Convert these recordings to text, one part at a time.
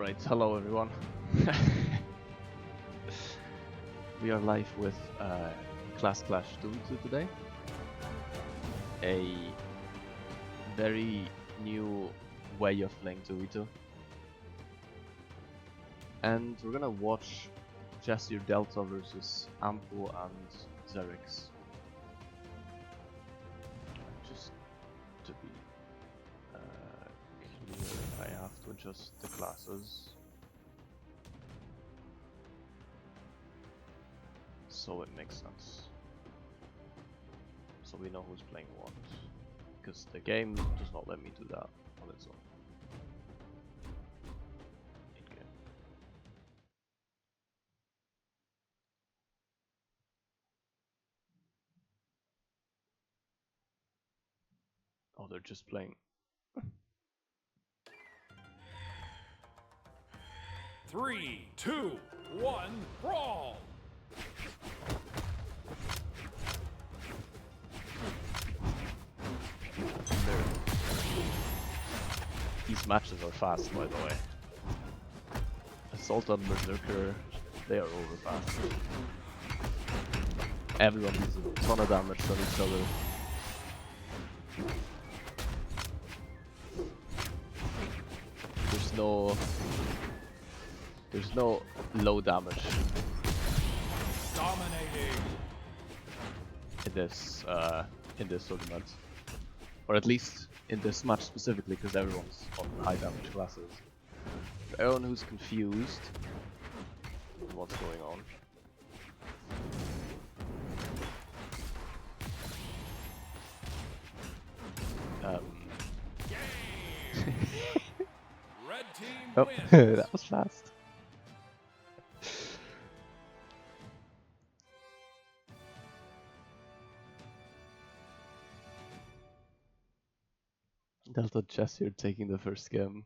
Right, hello everyone. We are live with Class Clash 2 today. A very new way of playing 2v2. And we're gonna watch Jasir Delta versus Ampo and Xerix. Just to be clear, I have to adjust the classes so it makes sense. So we know who's playing what. Because the game does not let me do that on its own. In-game. Oh, they're just playing. 3, 2, 1, brawl! These matches are fast, by the way. Assault on Berserker, they are over fast. Everyone does a ton of damage on each other. There's no low damage Dominating! in this tournament, or at least in this match specifically, because everyone's on high damage classes. For everyone who's confused with what's going on, Red team oh, wins! that was fast. Delta Jasir taking the first game.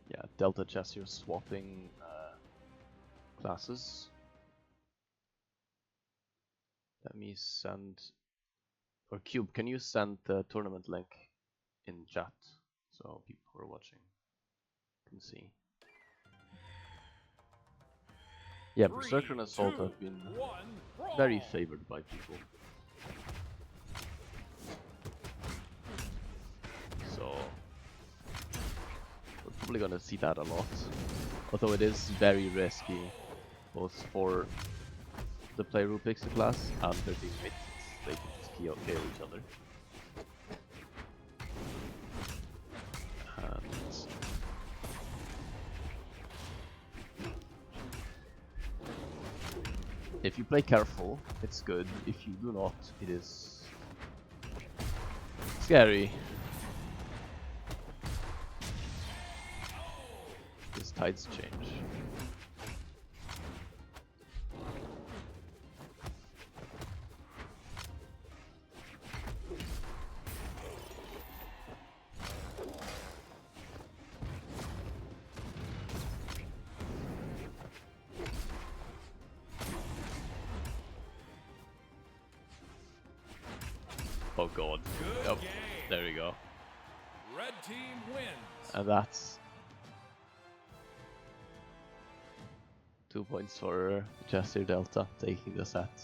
Yeah, Delta Jasir swapping classes. Let me send, or Cube, can you send the tournament link in chat so people who are watching can see? Yeah, Berserker and Assault have been very favored by people. So we're probably gonna see that a lot. Although it is very risky, both for the player who picks the class and their teammates. They can just KO each other. And if you play careful, it's good. If you do not, it is scary. These tides change. Oh god. Good Yep. There we go. Red team wins! And that's 2 points for Jasir Delta taking the set.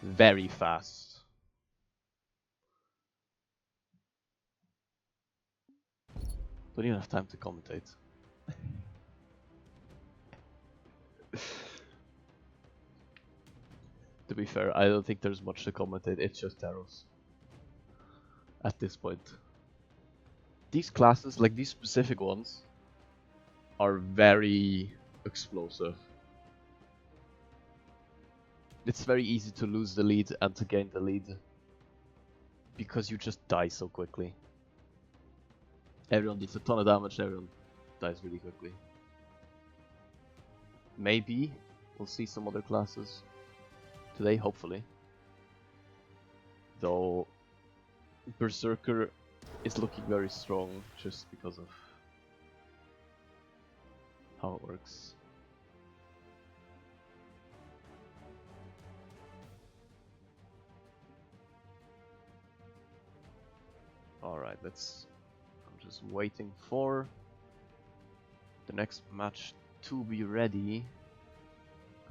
Very fast. Don't even have time to commentate. To be fair, I don't think there's much to commentate, it's just arrows. At this point. These classes, like these specific ones, are very explosive. It's very easy to lose the lead and to gain the lead, because you just die so quickly. Everyone does a ton of damage, everyone dies really quickly. Maybe we'll see some other classes today, hopefully. Though Berserker is looking very strong just because of how it works. Alright, I'm just waiting for the next match to be ready.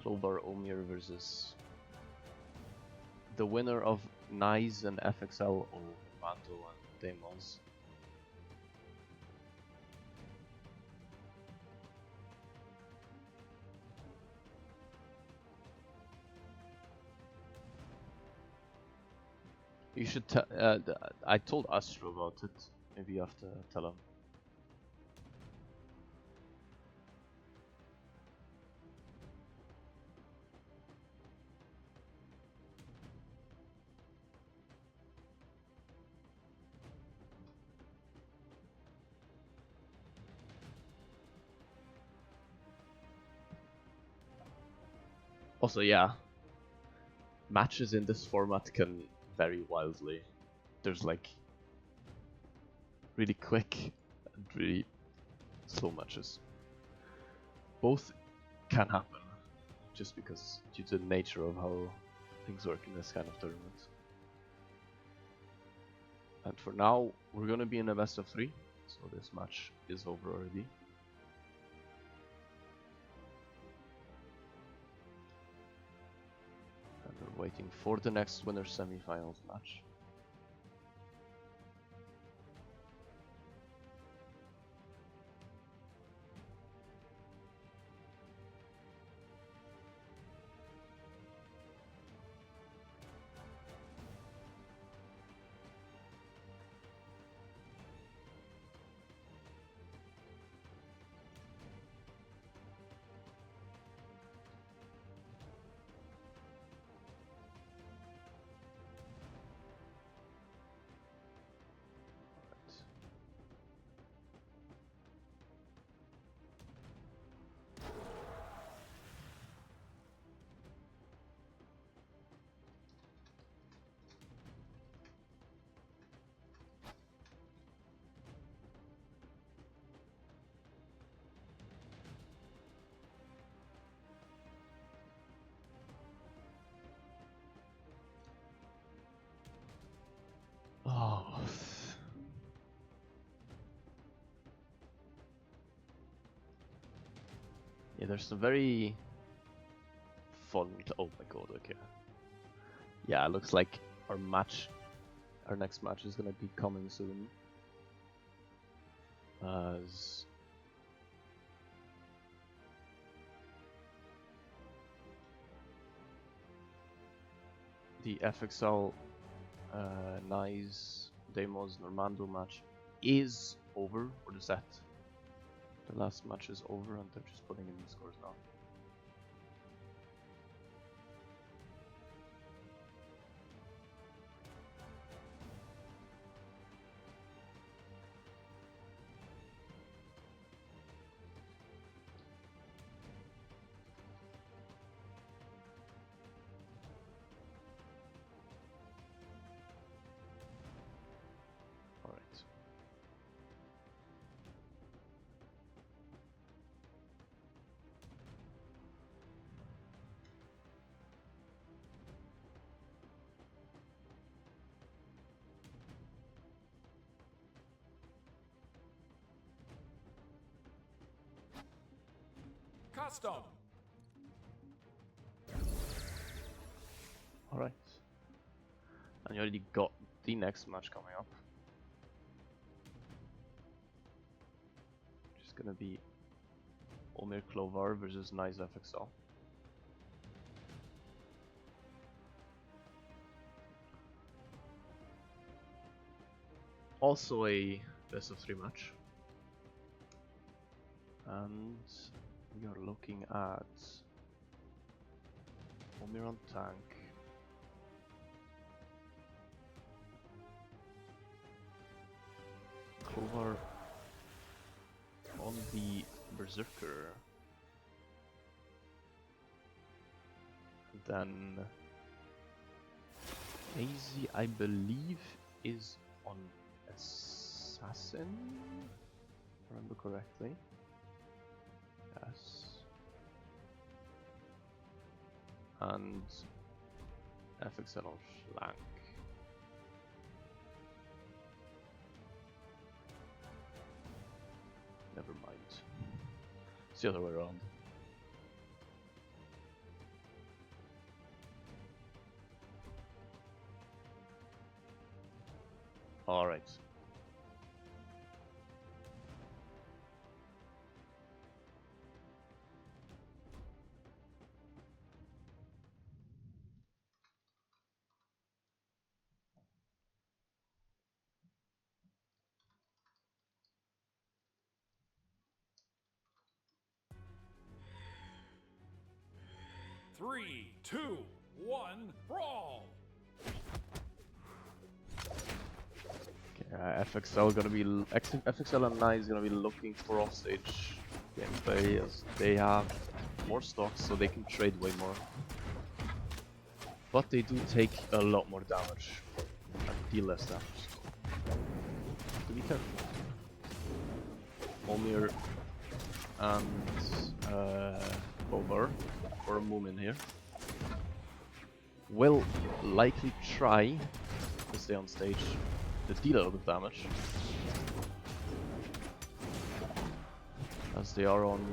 Clover Omir versus the winner of Nice and FXL, or Mando and Demos. You should tell. I told Astro about it. Maybe you have to tell him. Also, yeah, matches in this format can vary wildly. There's like really quick and really slow matches. Both can happen, just because due to the nature of how things work in this kind of tournament. And for now, we're gonna be in a best of 3, so this match is over already. And we're waiting for the next winner semi-finals match. Oh. Yeah, there's some very fun. Oh my god, okay. Yeah, it looks like our next match is gonna be coming soon. As the FXL Nice Demos Normando match is over for the set. The last match is over and they're just putting in the scores now. Alright. Custom. Alright. And you already got the next match coming up. Which is gonna be Omir Clovar versus Nice FXL. Also a best of 3 match. And we are looking at Omir on tank. Clovar on the Berserker. And then AZ, I believe, is on Assassin, if I remember correctly. Yeah. Yes. And FXL on flank. Never mind. It's the other way around. Alright. Three, two, one, brawl. FXL gonna be FXL and Nye is gonna be looking for offstage gameplay as they have more stocks, so they can trade way more. But they do take a lot more damage and deal less damage. So be careful. Omir and Clover for a moment here will likely try to stay on stage to deal a lot of damage, as they are on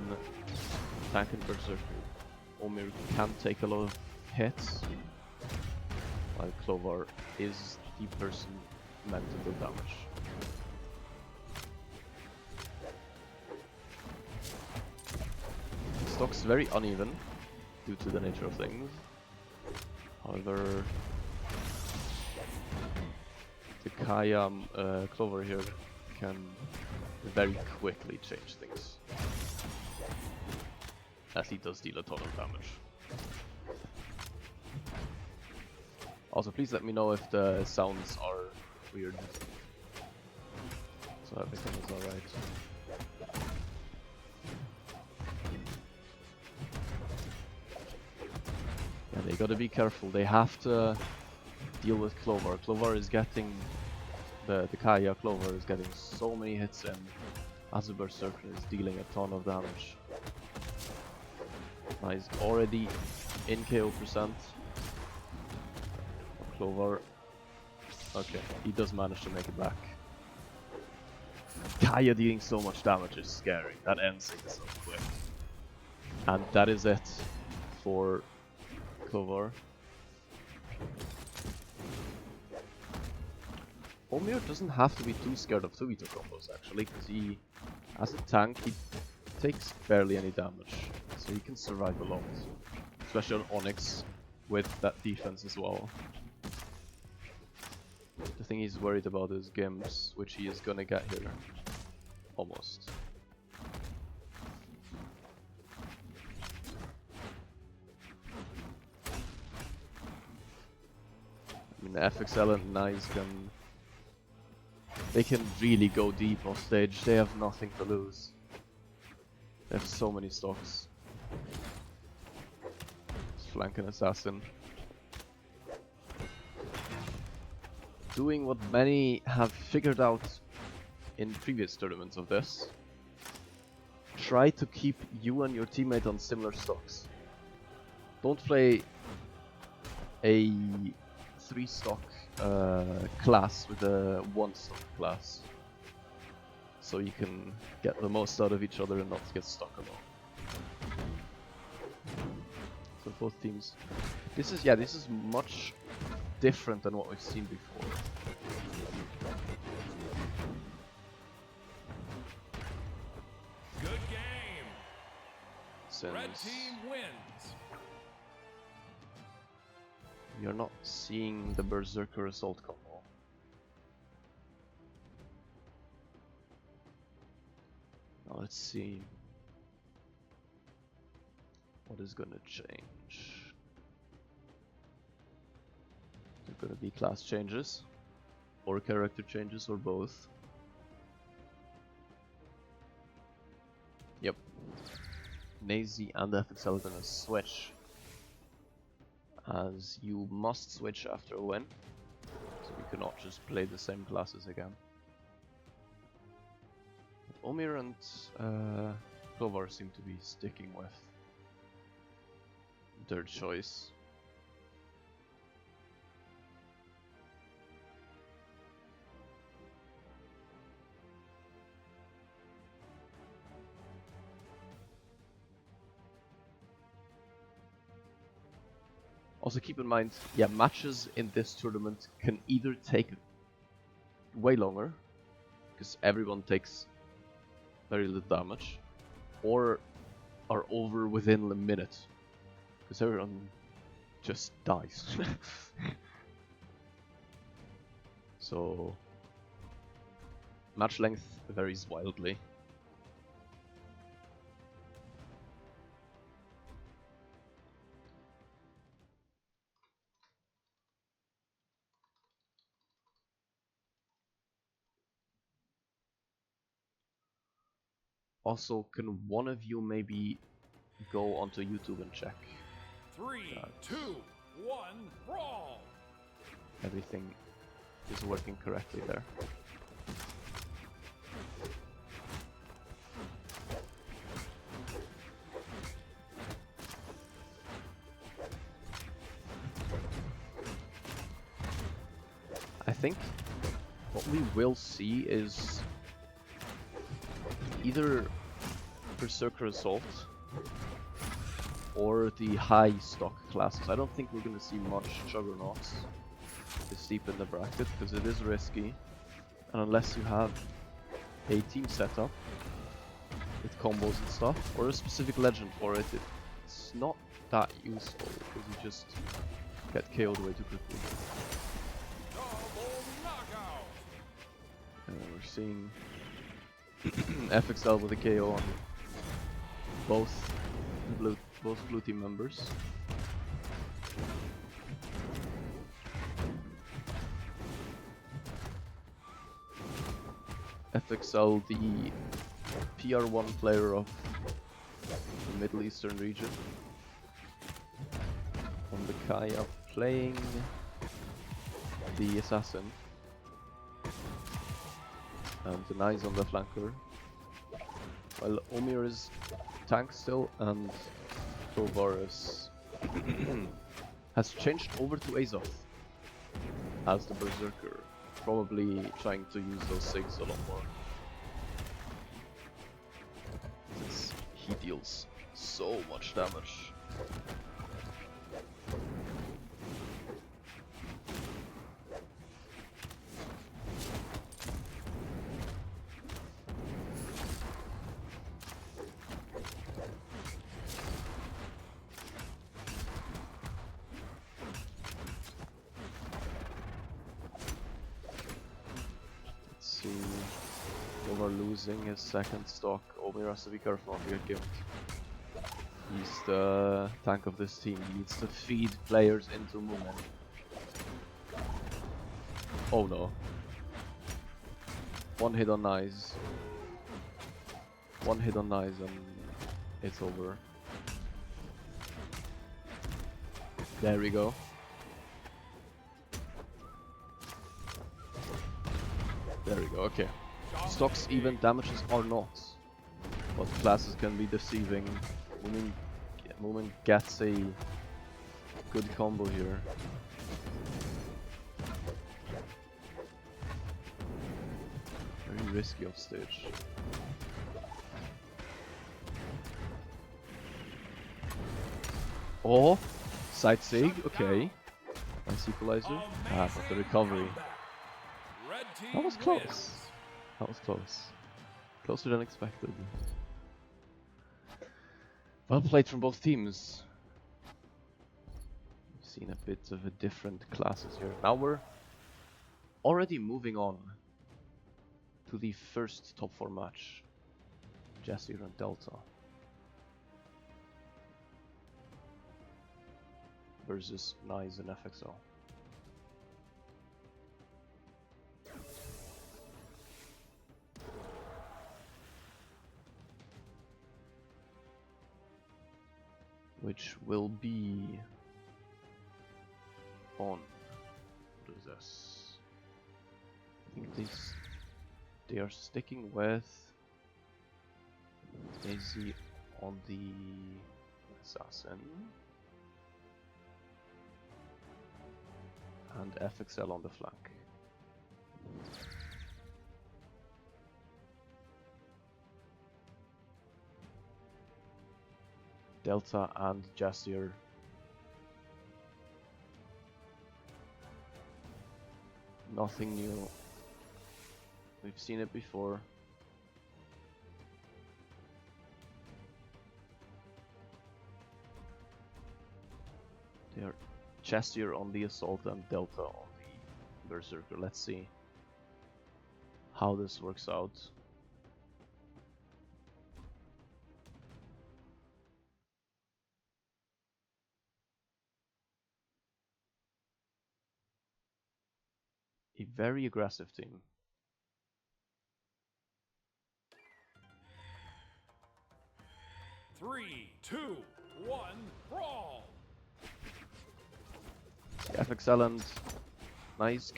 tank and berserker. Omir can take a lot of hits, while Clover is the person meant to deal damage. Stock's very uneven due to the nature of things. However, the Kaya Clover here can very quickly change things, as he does deal a ton of damage. Also, please let me know if the sounds are weird, so everything is alright. Yeah, they gotta be careful. They have to deal with Clover. Clover is getting the Kaya Clover is getting so many hits in, as a berserker is dealing a ton of damage. Now he's already in KO %. Clover, okay, he does manage to make it back. Kaya dealing so much damage is scary. That ends it so quick. And that is it for Clover. Omir doesn't have to be too scared of 2v2 combos actually, because he, as a tank, he takes barely any damage, so he can survive a lot. Especially on Onyx, with that defense as well. The thing he's worried about is Gims, which he is gonna get here. Almost. I mean, the FXL and Nice can... They can really go deep off stage. They have nothing to lose. They have so many stocks. Just flank an assassin. Doing what many have figured out in previous tournaments of this. Try to keep you and your teammate on similar stocks. Don't play a 3-stock class with a 1-stock class, so you can get the most out of each other and not get stuck alone. So both teams. This is much different than what we've seen before. Good game. Since Red team wins. you're not seeing the Berserker Assault combo. Now let's see what is gonna change. There are gonna be class changes, or character changes, or both. Yep. Nazy and FXL are gonna switch, as you must switch after a win, so you cannot just play the same classes again. Omir and Clover seem to be sticking with their choice. Also keep in mind, yeah, matches in this tournament can either take way longer, because everyone takes very little damage, or are over within a minute, because everyone just dies. So match length varies wildly. Also, can one of you maybe go onto YouTube and check 3, 2, 1, brawl! everything is working correctly there? I think what we will see is either Berserker Assault or the high stock classes. I don't think we're gonna see much Juggernauts this deep in the bracket, because it is risky, and unless you have a team setup with combos and stuff, or a specific legend for it, it's not that useful, because you just get KO'd way too quickly. Double knockout! We're seeing FXL with a KO on both blue team members. FXL, the PR1 player of the Middle Eastern region. On the Kaya playing the assassin. And the Nice on the flanker. While Omir is tank still, and Provarus has changed over to Azoth as the Berserker. Probably trying to use those SIGs a lot more. Since he deals so much damage. Losing his second stock. Omir has to be careful not to get killed. He's the tank of this team. He needs to feed players into Moomin. Oh no. One hit on Nice. One hit on Nice and it's over. There we go. There we go, okay. Stocks even, damages are not. But classes can be deceiving. Moomin gets a good combo here. Very risky off stage. Oh, side sig, okay. Nice equalizer. Ah, but the recovery. That was close. That was close. Closer than expected. Well played from both teams. We've seen a bit of a different classes here. Now we're already moving on to the first top 4 match. Jesse and Delta versus Nice and FXL. Which will be on. What is this? I think they are sticking with AZ on the assassin. And FXL on the flank. Delta and Jassier. Nothing new. We've seen it before. They are Jassier on the assault and Delta on the Berserker. Let's see how this works out. A very aggressive team. Three, two, one, brawl! FXL and Nice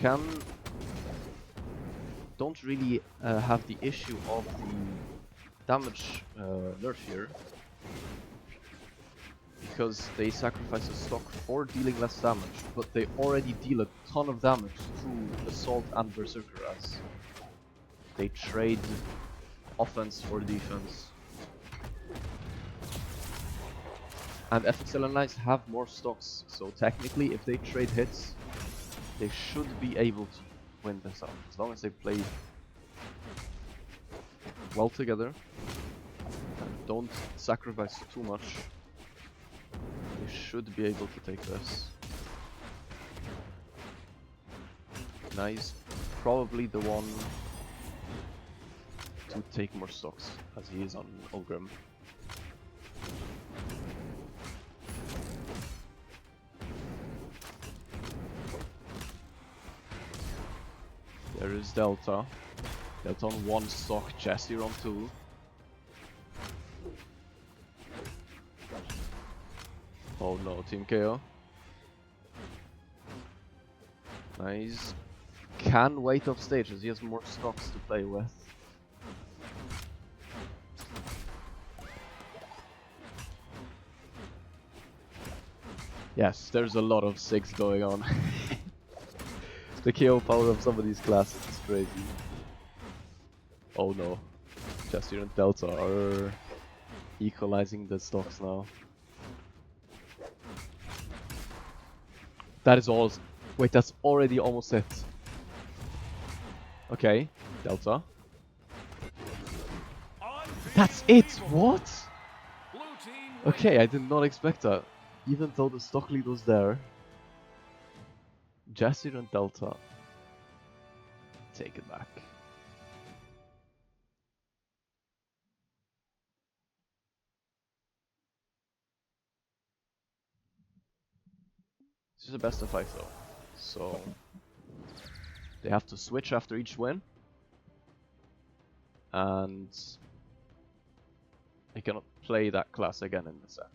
don't really have the issue of the damage nerf here, because they sacrifice a stock for dealing less damage, but they already deal a ton of damage to Assault and Berserker as they trade offense for defense. And FXL and Knights have more stocks, so technically if they trade hits, they should be able to win this out. As long as they play well together and don't sacrifice too much, they should be able to take this. Nice, probably the one to take more stocks, as he is on Ulgrim. There is Delta. Delta on 1 stock, Jassier on 2. Oh no, Team KO. Nice. Can wait off stage as he has more stocks to play with. Yes, there's a lot of 6 going on. The KO power of some of these classes is crazy. Oh no. Jassier and Delta are equalizing the stocks now. That is all. Wait, that's already almost it. Okay, Delta. That's it! What? Okay, I did not expect that. Even though the stock lead was there. Jassier and Delta take it back. This is a best of 5 though, so they have to switch after each win, and they cannot play that class again in the set.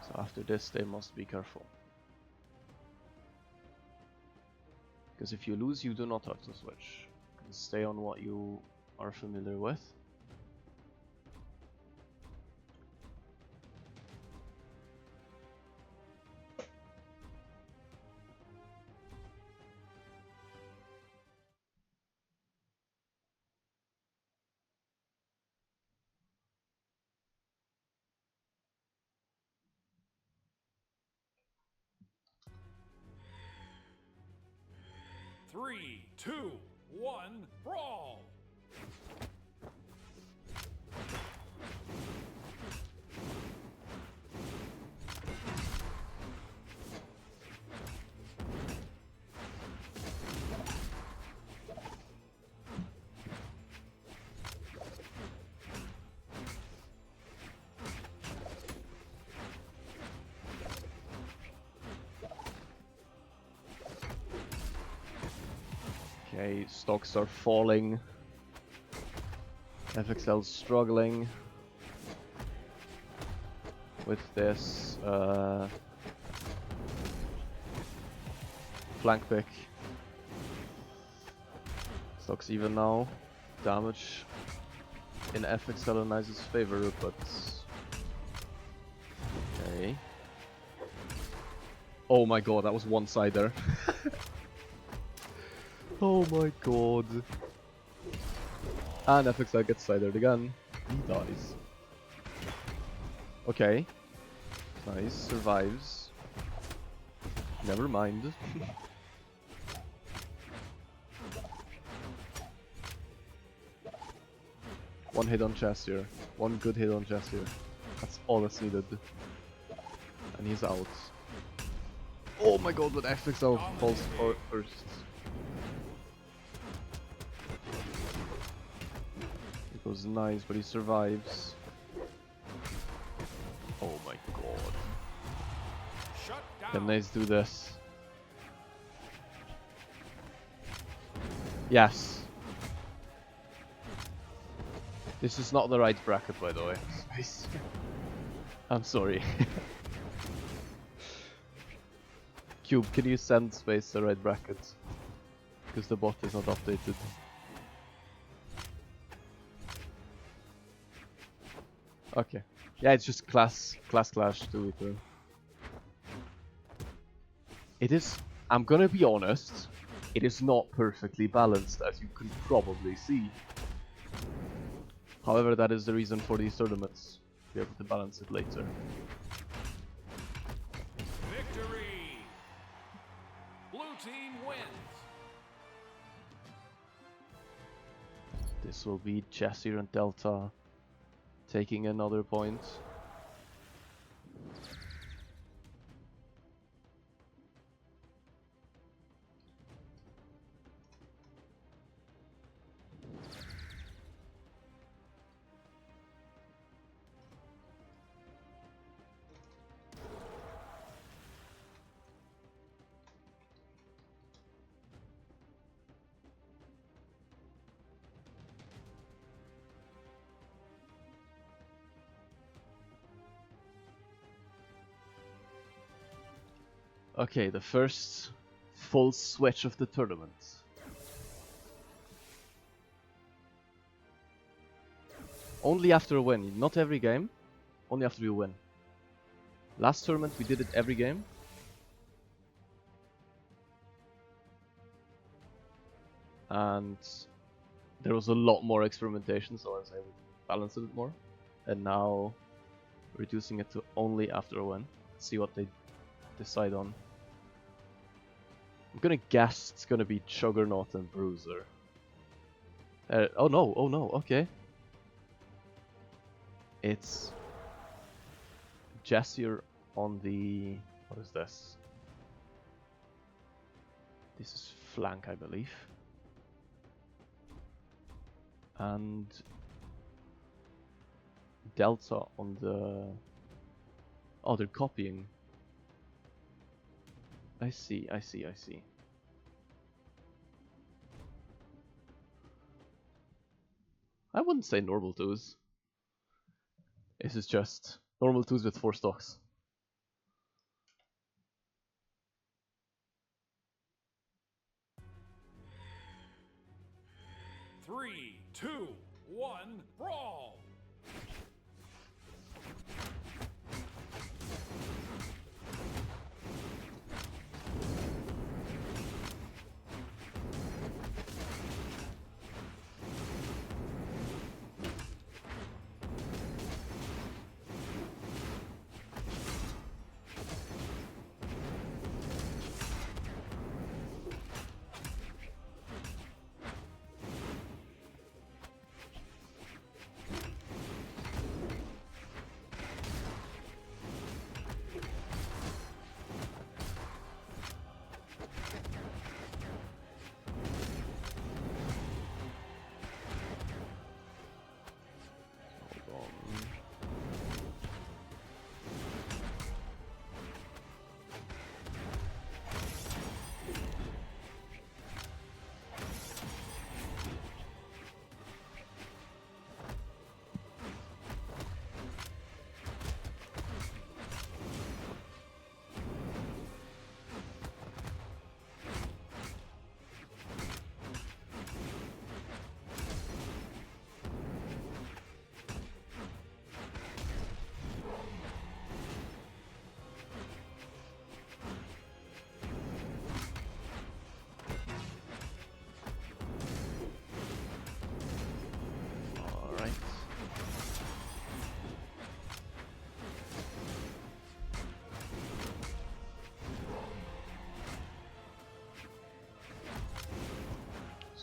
So after this they must be careful. Because if you lose, you do not have to switch. You can stay on what you are familiar with. Three, two, one, brawl! Okay, stocks are falling. FXL struggling with this flank pick. Stock's even now. Damage in FX Helenize's favor, but... Okay. Oh my god, that was one-sider. Oh my god. And FXL gets sidered again. He dies. Okay. Nice, survives. Never mind. One hit on Chassier. One good hit on Chassier. That's all that's needed. And he's out. Oh my god, but FXL falls first. It was nice, but he survives. Oh my god. Shut down. Can Naze do this? Yes. This is not the right bracket, by the way. Space. I'm sorry. Cube, can you send Space the right bracket? Because the bot is not updated. Okay. Yeah, it's just class clash 2v2. It is, I'm gonna be honest, it is not perfectly balanced, as you can probably see. However, that is the reason for these tournaments. Be able to balance it later. Victory! Blue team wins. This will be Chassier and Delta taking another point. Okay, the first full switch of the tournament. Only after a win, not every game, only after you win. Last tournament we did it every game. And there was a lot more experimentation, so as I would balance it more. And now reducing it to only after a win. See what they decide on. I'm gonna guess it's gonna be Juggernaut and Bruiser. Oh no, okay. It's Chassier on the... what is this? This is flank, I believe. And Delta on the... oh, they're copying. I see. I wouldn't say normal 2s. This is just normal 2s with 4 stocks. Three, two, one, brawl!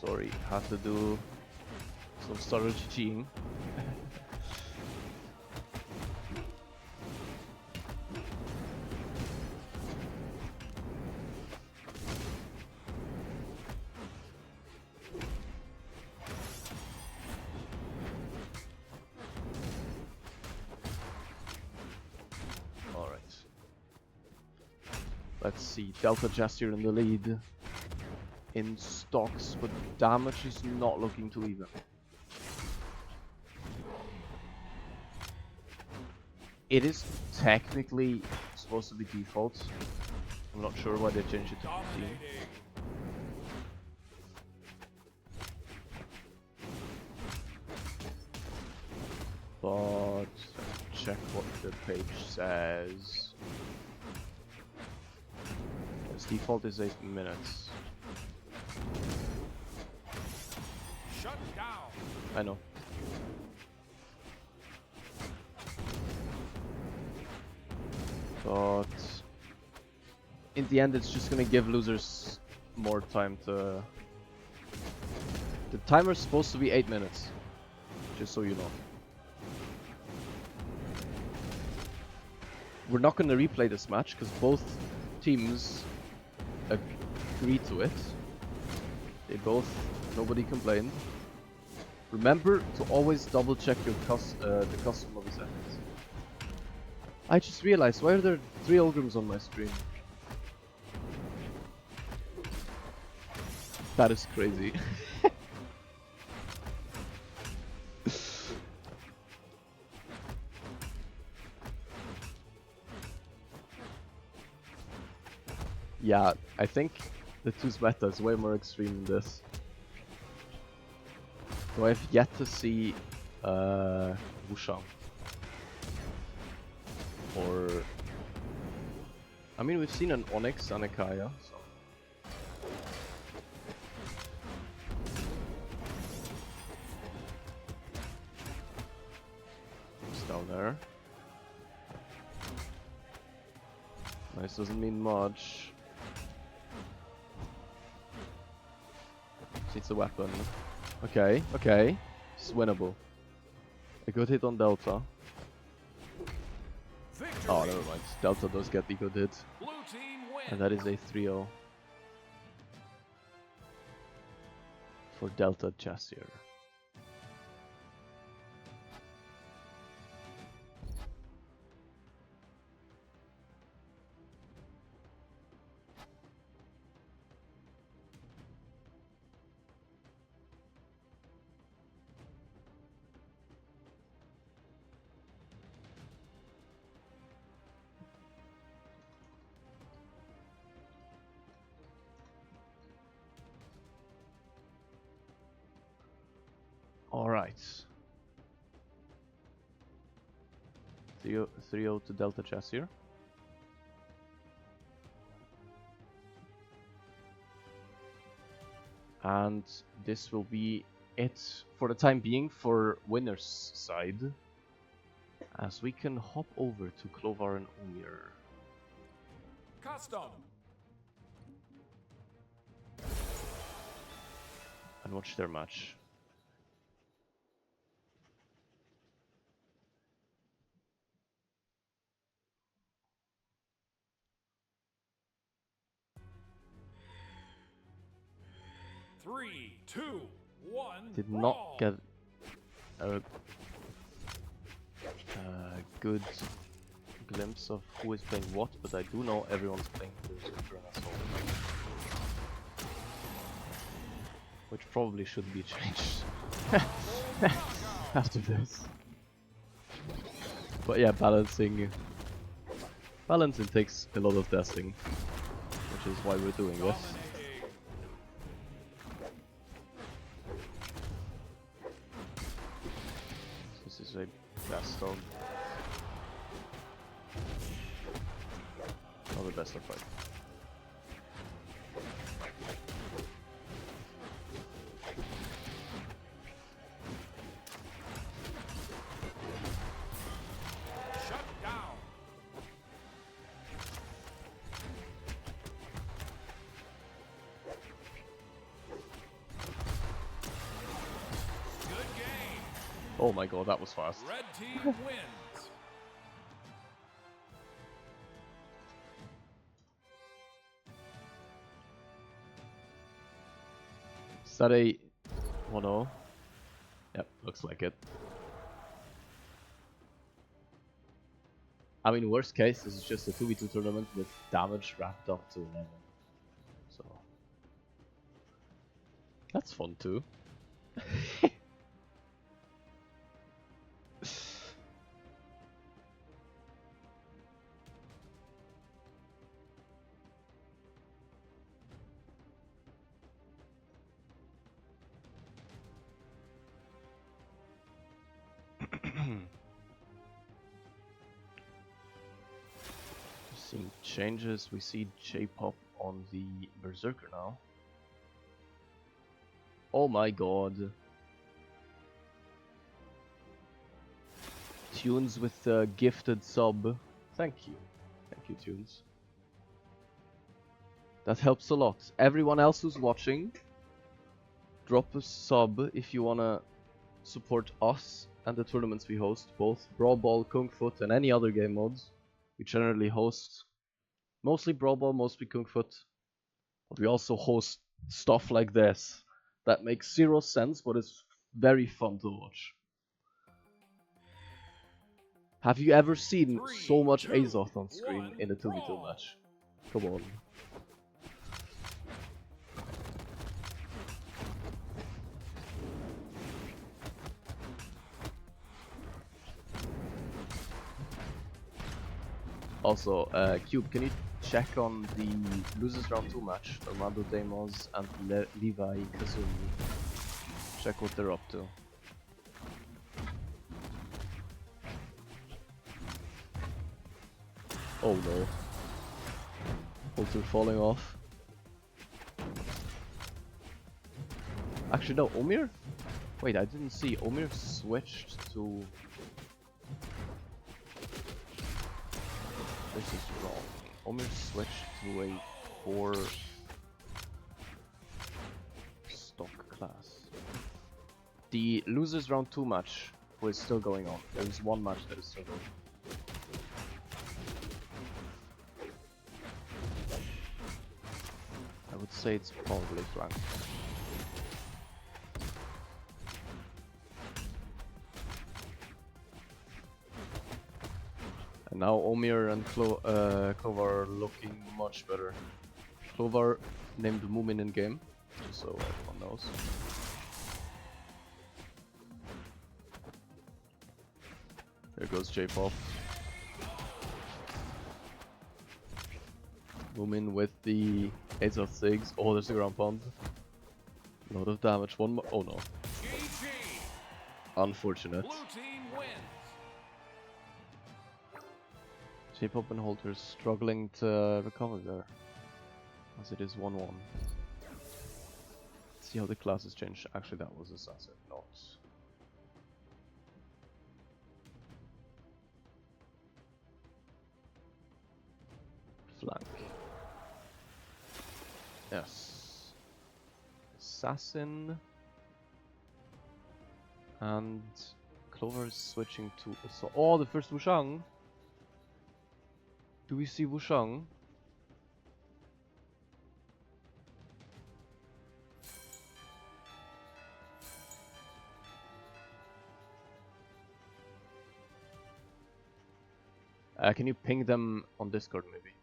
Sorry, had to do some strategy. Alright. Let's see, Delta Jastier in the lead. In stocks, but damage is not looking too even. It is technically supposed to be default. I'm not sure why they changed it to 15. Dominating. But let's check what the page says. Its default is 8 minutes. Shut down. I know. But in the end, it's just gonna give losers more time to. The timer's supposed to be 8 minutes, just so you know. We're not gonna replay this match because both teams agreed to it. They both, nobody complained. Remember to always double check your the custom lobby settings. I just realized, why are there 3 Ulgrims on my screen? That is crazy. Yeah, I think the 2's meta is way more extreme than this. So I've yet to see Wushang. Or I mean, we've seen an Onyx and a Kaya, so it's down there. Nice doesn't mean much. It's a weapon. Okay, okay. It's winnable. A good hit on Delta. Victory. Oh, never mind. Delta does get the good hit. Blue team wins. And that is a 3-0 for Delta Jastier. Alright. 3-0 to Delta Jastier. And this will be it for the time being for winner's side. As we can hop over to Clovar and Umir. Custom. And watch their match. Three, two, one. Did brawl. not get a good glimpse of who is playing what, but I do know everyone's playing Berserker and Assault. Which probably should be changed after this. But yeah, balancing takes a lot of testing, which is why we're doing this. Dominating. This is a best of. Not the best of fight. Shut down. Oh my god, that was fast. Red team wins. Is that a 1-0? Yep, looks like it. I mean, worst case, this is just a 2v2 tournament with damage wrapped up to 11. So... that's fun too. Seeing changes, we see J-pop on the Berserker now. Oh my god. Tunes with the gifted sub. Thank you. Thank you, Tunes. That helps a lot. Everyone else who's watching, drop a sub if you wanna support us and the tournaments we host, both Brawl Ball, Kung Fu, and any other game modes. We generally host mostly Brawl Ball, mostly Kung Fu, but we also host stuff like this that makes zero sense, but it's very fun to watch. Have you ever seen so much Azoth on screen in a 2v2 match? Come on. Also, Cube, can you check on the losers round 2 match? Armando Demos and Levi Kazumi. Check what they're up to. Oh no. Holter falling off. Actually no, Omir? Wait, I didn't see. Omir switched to... this is wrong. Omir switched to a 4 stock class. The losers round 2 match was still going on. There is one match that is still going on. I would say it's probably flanked. And now Omir and Clovar are looking much better. Clovar named Moomin in game, just so everyone knows. There goes J-pop. Moomin with the Ace of Sigs. Oh, there's the ground pound. A lot of damage. One more. Oh no. GG. Unfortunate. Blue team wins. J-pop and Holter struggling to recover there, as it is 1-1. See how the classes change. Actually, that was Assassin, not. Flank. Yes. Assassin. And Clover is switching to Assault. Oh, the first Wushang. Do we see Wushang? Can you ping them on Discord maybe?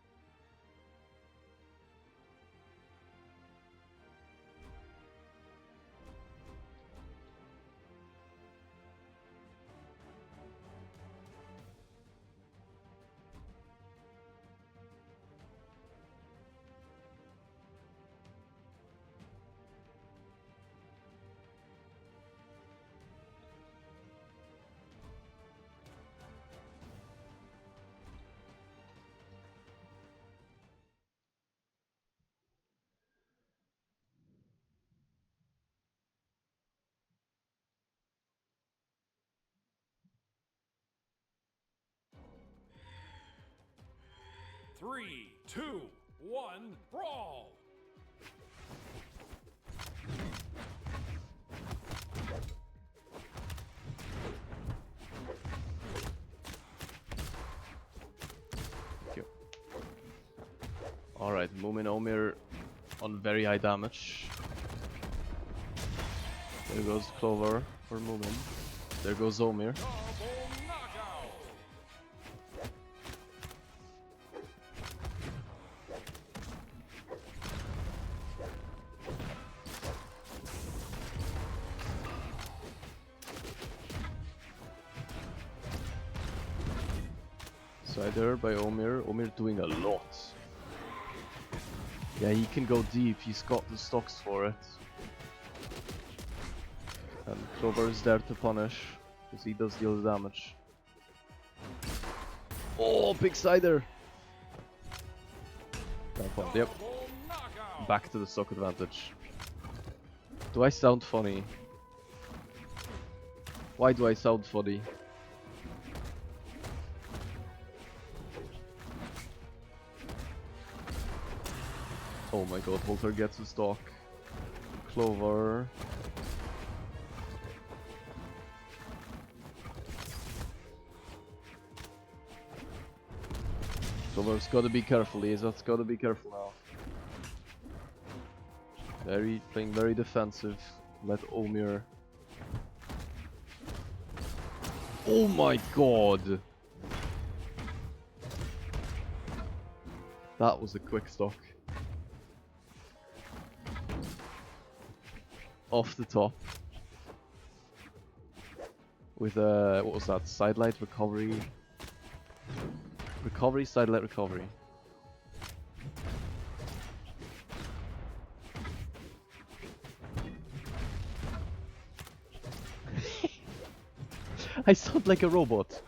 Three, two, one, brawl. Alright, Moomin Omir on very high damage. There goes Clover for Moomin. There goes Omir. Double knockout. Cider by Omir. Omir doing a lot. Yeah, he can go deep. He's got the stocks for it. And Clover is there to punish, because he does deal the damage. Oh, big Cider! Yep, Double knockout. back to the stock advantage. Do I sound funny? Why do I sound funny? Oh my god, Volter gets a stock. Clover. Clover's gotta be careful, he's gotta be careful now. Playing very defensive. Let Omir. Oh my god! That was a quick stock. Off the top. With what was that? Sidelight recovery. Recovery, sidelight recovery. I sound like a robot.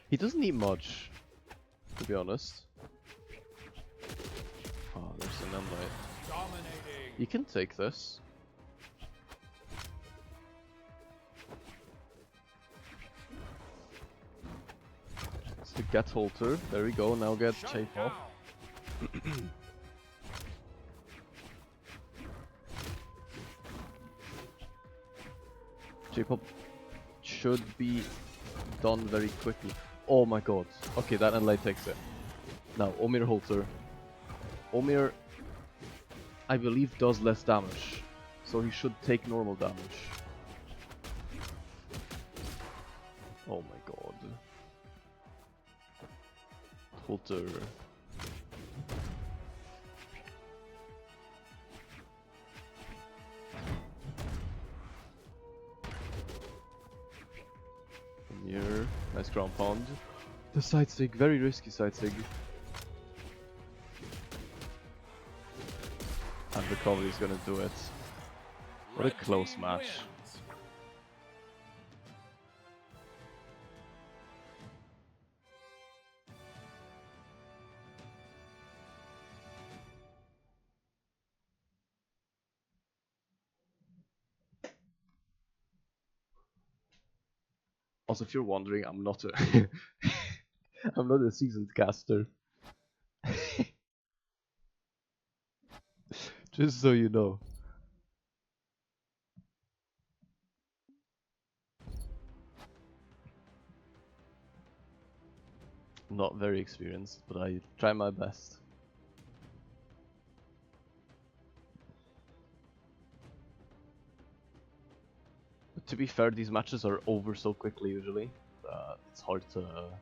He doesn't need much, to be honest. Oh, there's an Emlight. Dominating. You can take this. It's the get halter. There we go. Now get Shut Chafe down. off. J-pop should be done very quickly. Oh my god. Okay, that Enlight takes it. Now, Omir Halter. Omir, I believe, does less damage. So he should take normal damage. Oh my god. Halter. Here, nice ground pound. The side sig, very risky side sig. And recovery is gonna do it. What a Red close team match. wins. Also, if you're wondering, I'm not a I'm not a seasoned caster. Just so you know. Not very experienced, but I try my best. But to be fair, these matches are over so quickly usually. It's hard to... Alright,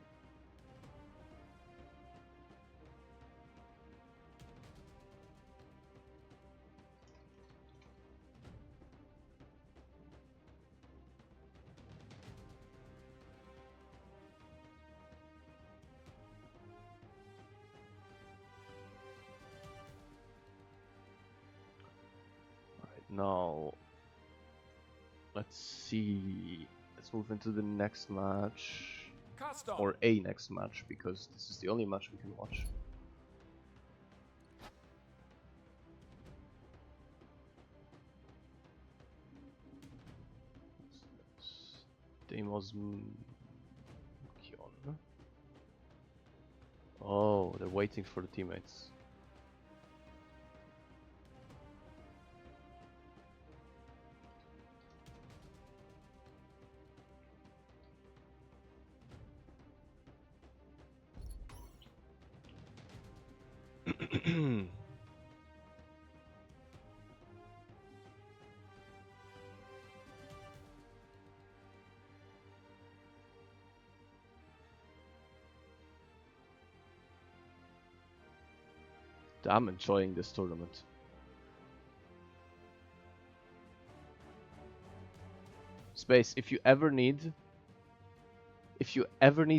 now... Let's see... Let's move into the next match. Custom. Or a next match, because this is the only match we can watch. Deimos Kion. Oh, they're waiting for the teammates. I'm enjoying this tournament. Space, if you ever need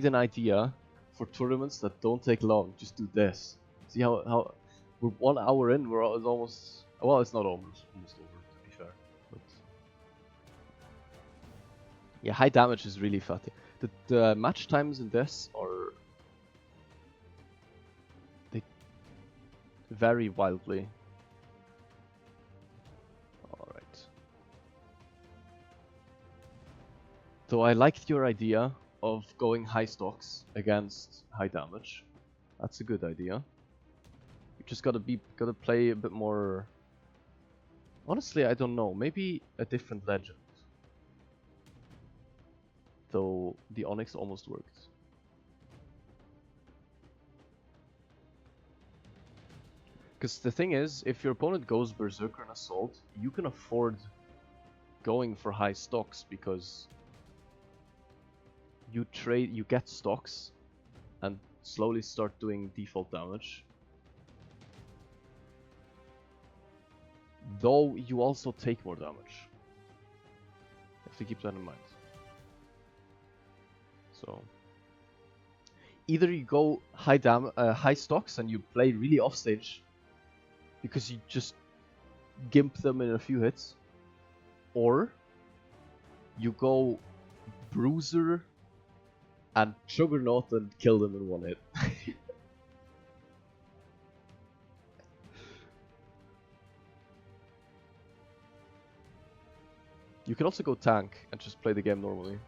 an idea for tournaments that don't take long, just do this. See how we're 1 hour in, it's almost, well, it's not almost over, to be fair. But yeah, high damage is really fatty. The match times in this are, they vary wildly. Alright. So I liked your idea of going high stocks against high damage. That's a good idea. You just gotta play a bit more. Honestly, I don't know. Maybe a different legend. Though the Onyx almost worked. Because the thing is, if your opponent goes Berserker and Assault, you can afford going for high stocks because you get stocks and slowly start doing default damage. Though you also take more damage. You have to keep that in mind. So either you go high stocks and you play really offstage because you just gimp them in a few hits, or you go Bruiser and Juggernaut and kill them in one hit. You can also go tank and just play the game normally.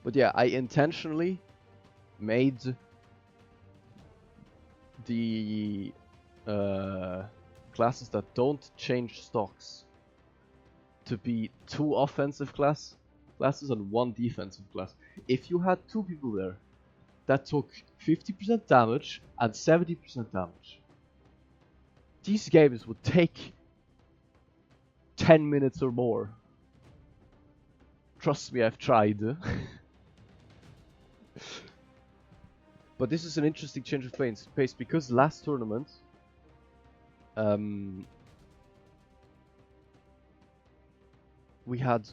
But yeah, I intentionally made the classes that don't change stocks to be 2 offensive classes and 1 defensive class. If you had 2 people there that took 50% damage and 70% damage, these games would take 10 minutes or more. Trust me, I've tried. But this is an interesting change of pace because last tournament, we had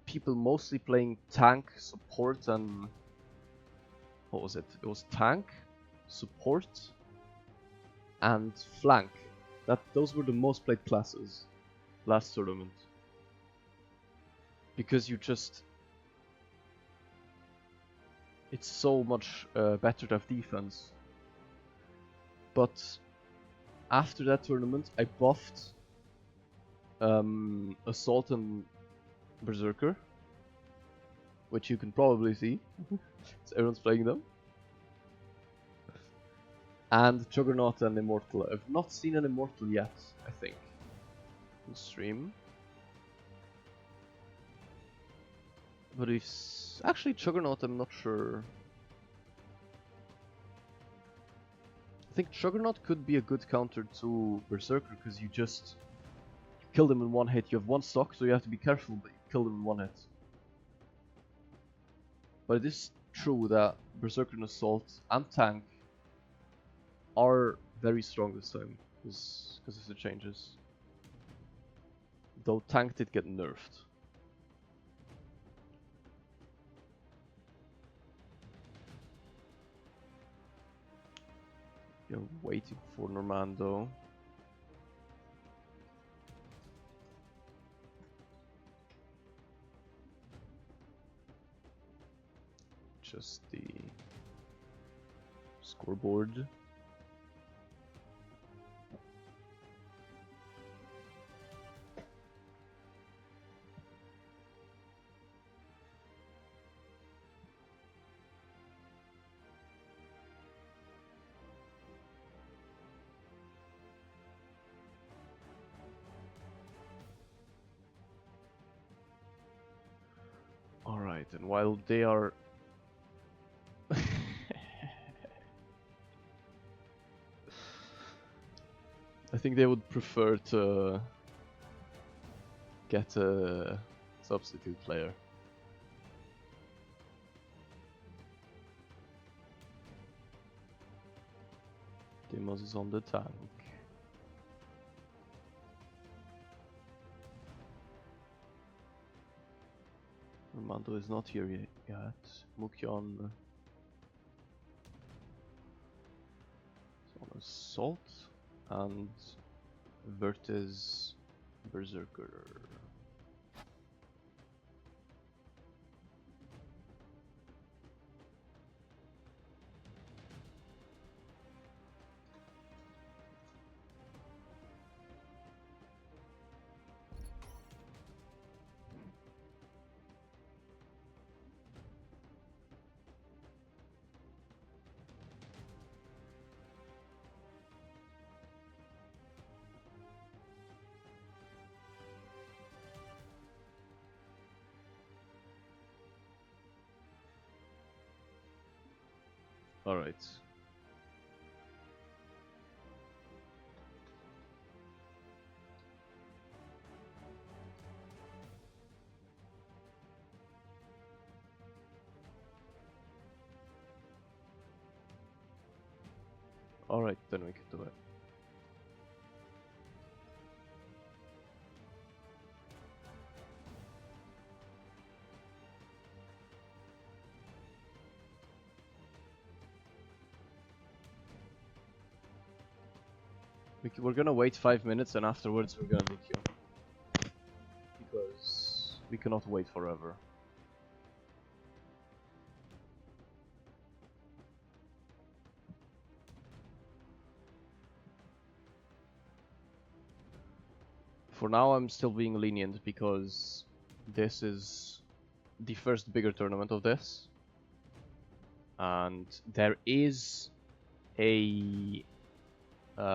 people mostly playing tank, support, and what was it? It was tank, support, and flank. Those were the most played classes last tournament. Because it's so much better to have defense. But after that tournament, I buffed Assault and Berserker, which you can probably see. So everyone's playing them. And Juggernaut and Immortal. I've not seen an Immortal yet, I think, on stream. But if actually Juggernaut, I'm not sure. I think Juggernaut could be a good counter to Berserker because you just kill them in one hit. You have 1 stock, so you have to be careful, but you kill them in 1 hit. But it is true that Berserker and Assault and Tank are very strong this time because of the changes. Though Tank did get nerfed. You're waiting for Normando. Just the scoreboard. Alright. Alright, and while they are... I think they would prefer to get a substitute player. Demos is on the tank. Armando is not here yet. Mukyon is on assault, and Vertiz Berserker. Alright. Alright, then we can do it. We're gonna wait 5 minutes and afterwards we're gonna DQ. Because we cannot wait forever. For now I'm still being lenient because this is the first bigger tournament of this. And there is a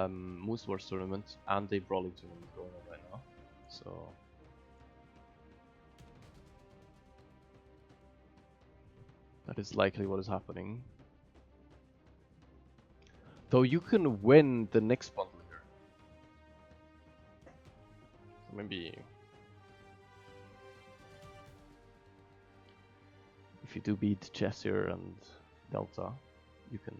Moose Wars tournament and a Brawling tournament going on right now, so that is likely what is happening. Though you can win the next bundle here. So maybe if you do beat Chessier and Delta, you can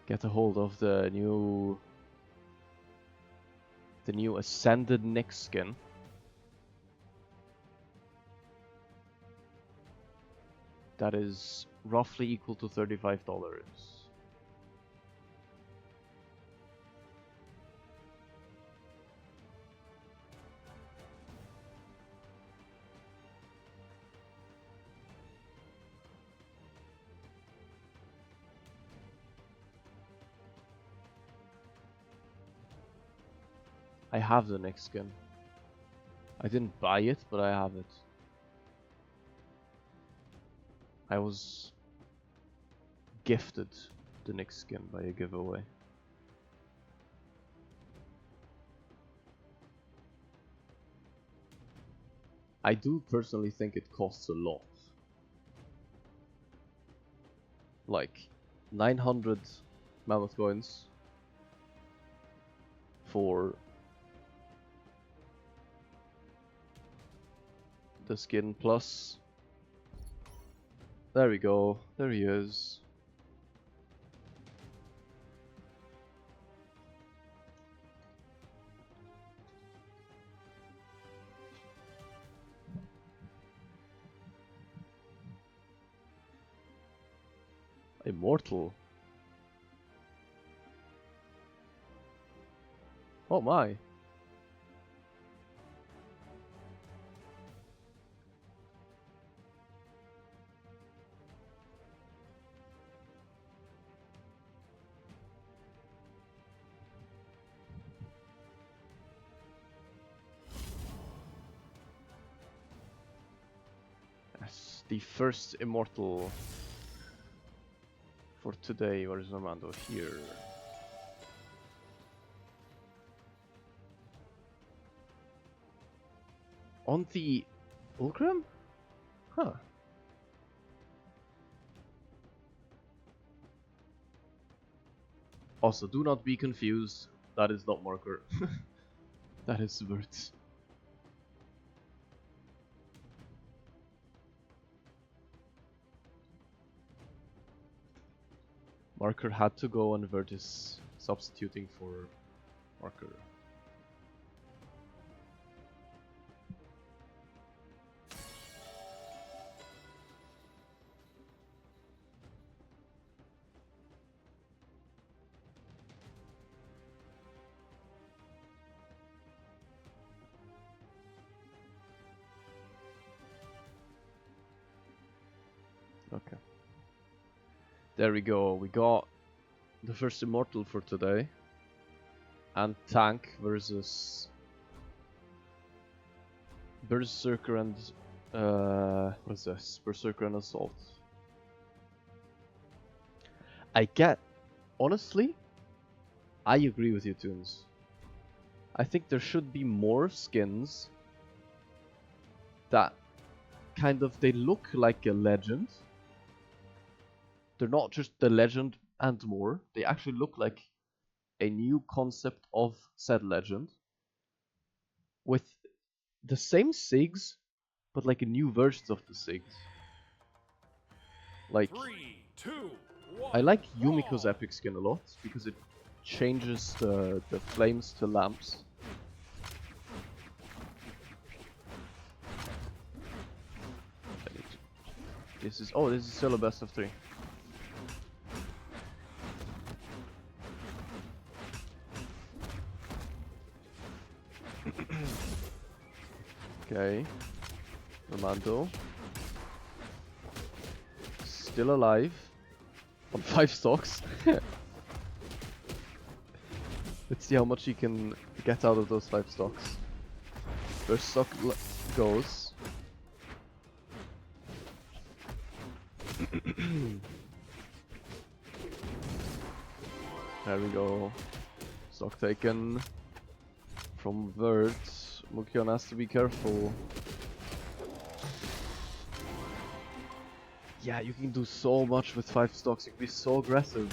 get a hold of the new Ascended Nyx skin. That is roughly equal to $35. I have the Nyx skin. I didn't buy it, but I have it. I was gifted the Nyx skin by a giveaway. I do personally think it costs a lot. Like 900 mammoth coins for the skin plus. There we go, there he is. Immortal. Oh my. Yes, the first immortal for today. Where is Armando? Here. On the Ulgrim? Huh. Also, do not be confused. That is not Marker. That is Vert. Marker had to go and Vert is substituting for Marker. Okay. There we go. We got the first Immortal for today. And Tank versus Berserker and what is this? Berserker and Assault. Honestly, I agree with you, Toons. I think there should be more skins that they look like a legend. They're not just the legend and more. They actually look like a new concept of said legend. With the same SIGs, but like a new versions of the SIGs. Like, 3, 2, 1. I like Yumiko's epic skin a lot because it changes the flames to lamps. This is still a best of 3. Okay, Romando still alive on 5 stocks. Let's see how much he can get out of those 5 stocks. First stock goes. There we go. Stock taken from Vert. Mukion has to be careful. Yeah, you can do so much with 5 stocks. You can be so aggressive.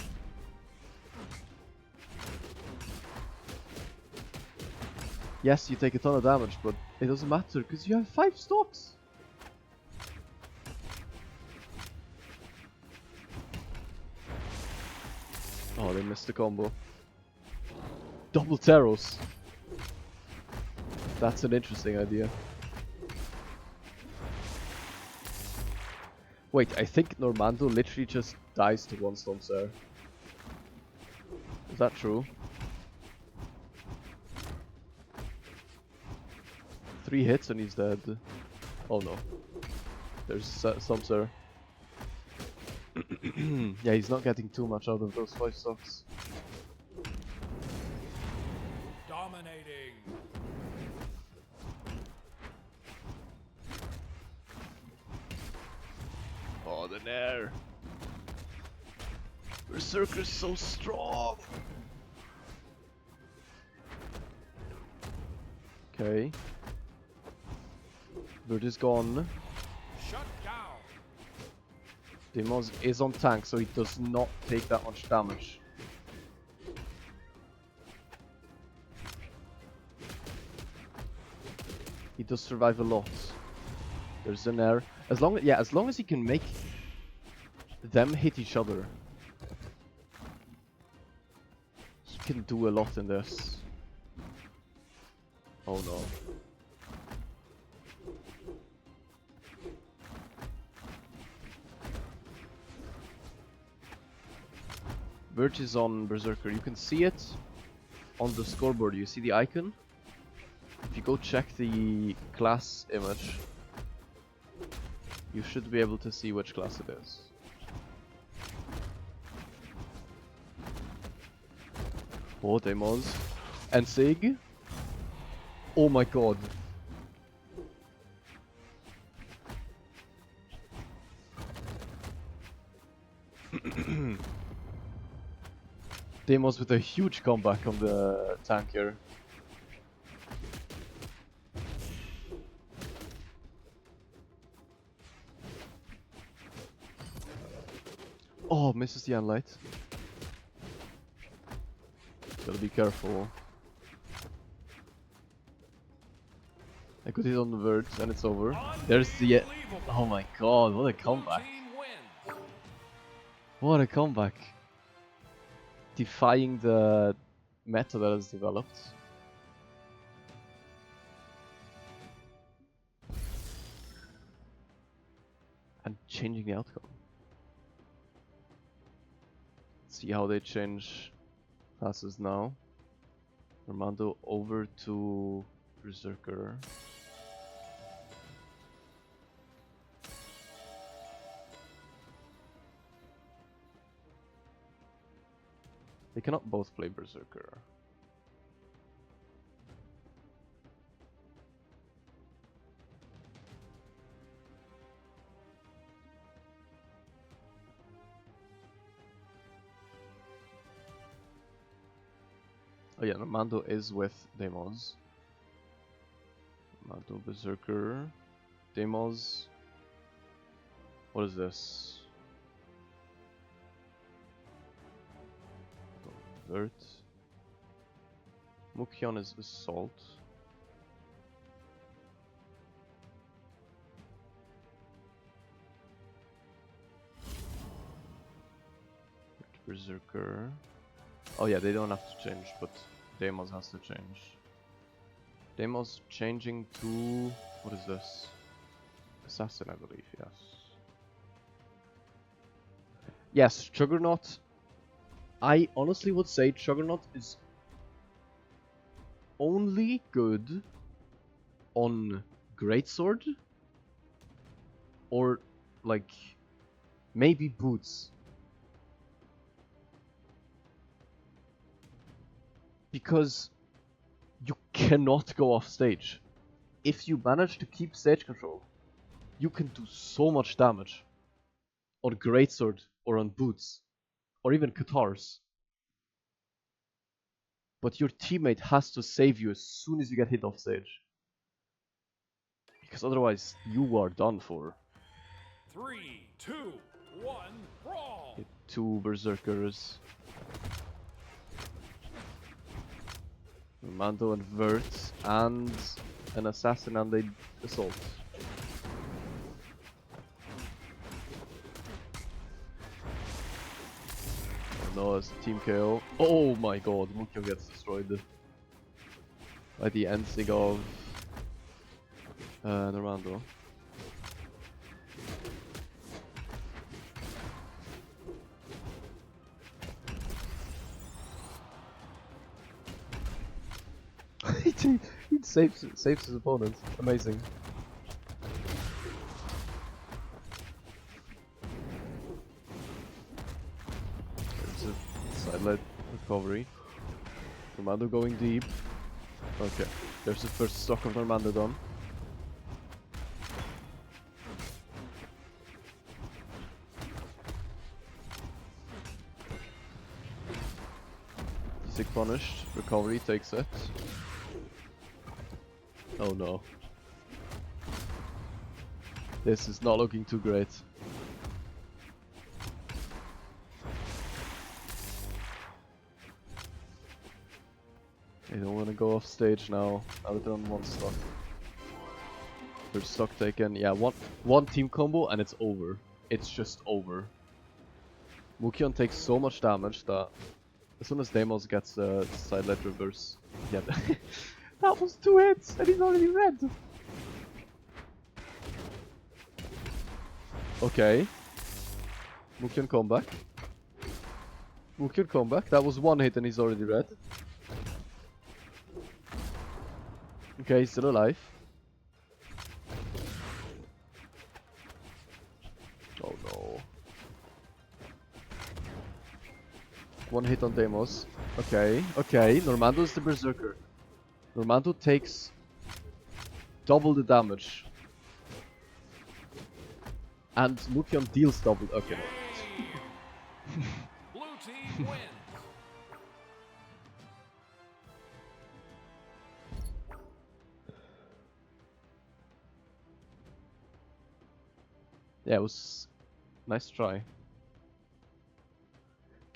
Yes, you take a ton of damage, but it doesn't matter because you have 5 stocks. Oh, they missed the combo. Double Taros. That's an interesting idea. Wait, I think Normando literally just dies to 1 Stomps there. Is that true? 3 hits and he's dead. Oh no. There's Stomps there. Yeah, he's not getting too much out of those 5 stocks. Dominating. Oh, the Nair. Berserker's so strong. Okay. Bird is gone. Shut down. Demos is on tank, so he does not take that much damage. He does survive a lot. There's an air. As long as he can make them hit each other, he can do a lot in this. Oh no. Verge is on Berserker. You can see it on the scoreboard. You see the icon? If you go check the class image, you should be able to see which class it is. Oh, Demos. And Sig. Oh my god. Demos with a huge comeback on the tank here. Oh, misses the Anlight. Gotta be careful. I could hit on the verge and it's over. There's the... Oh my god, what a comeback. Team wins. What a comeback. Defying the meta that has developed. And changing the outcome. See how they change classes now. Armando over to Berserker. They cannot both play Berserker. Oh yeah, Armando is with Deimos. Armando Berserker. Deimos. What is this? Vert. Mukion is Assault. Berserker. Oh yeah, they don't have to change, but Deimos has to change. Deimos changing to... what is this? Assassin, I believe, yes. Yes, Juggernaut. I honestly would say Juggernaut is only good on Greatsword or like maybe Boots. Because you cannot go off stage. If you manage to keep stage control, you can do so much damage on Greatsword or on Boots or even Katars. But your teammate has to save you as soon as you get hit off stage. Because otherwise you are done for. 3, 2, 1, brawl. Hit 2 Berserkers. Mando and Vert and an assassin and a assault. Oh no, it's a team KO. Oh my god, Mukyo gets destroyed by the Ensig of Normando. he saves his opponent. Amazing. There's a sidelight recovery. Normando going deep. Okay, there's the first stock of Normando done. Sick punished. Recovery takes it. Oh no. This is not looking too great. They don't want to go off stage now. Now that they're on one stock. First stock taken. Yeah, one team combo and it's over. It's just over. Mukion takes so much damage that as soon as Deimos gets the sidelight reverse, yeah, that was 2 hits and he's already red. Okay. Mukion comeback. Mukion comeback. That was 1 hit and he's already red. Okay, he's still alive. Oh no. 1 hit on Deimos. Okay, okay. Normando is the Berserker. Normando takes double the damage. And Mukion deals double. Okay, no. Blue team wins. Yeah, it was nice try.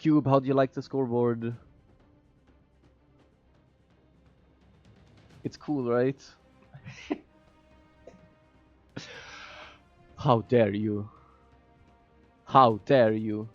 Cube, how do you like the scoreboard? It's cool, right? How dare you? How dare you?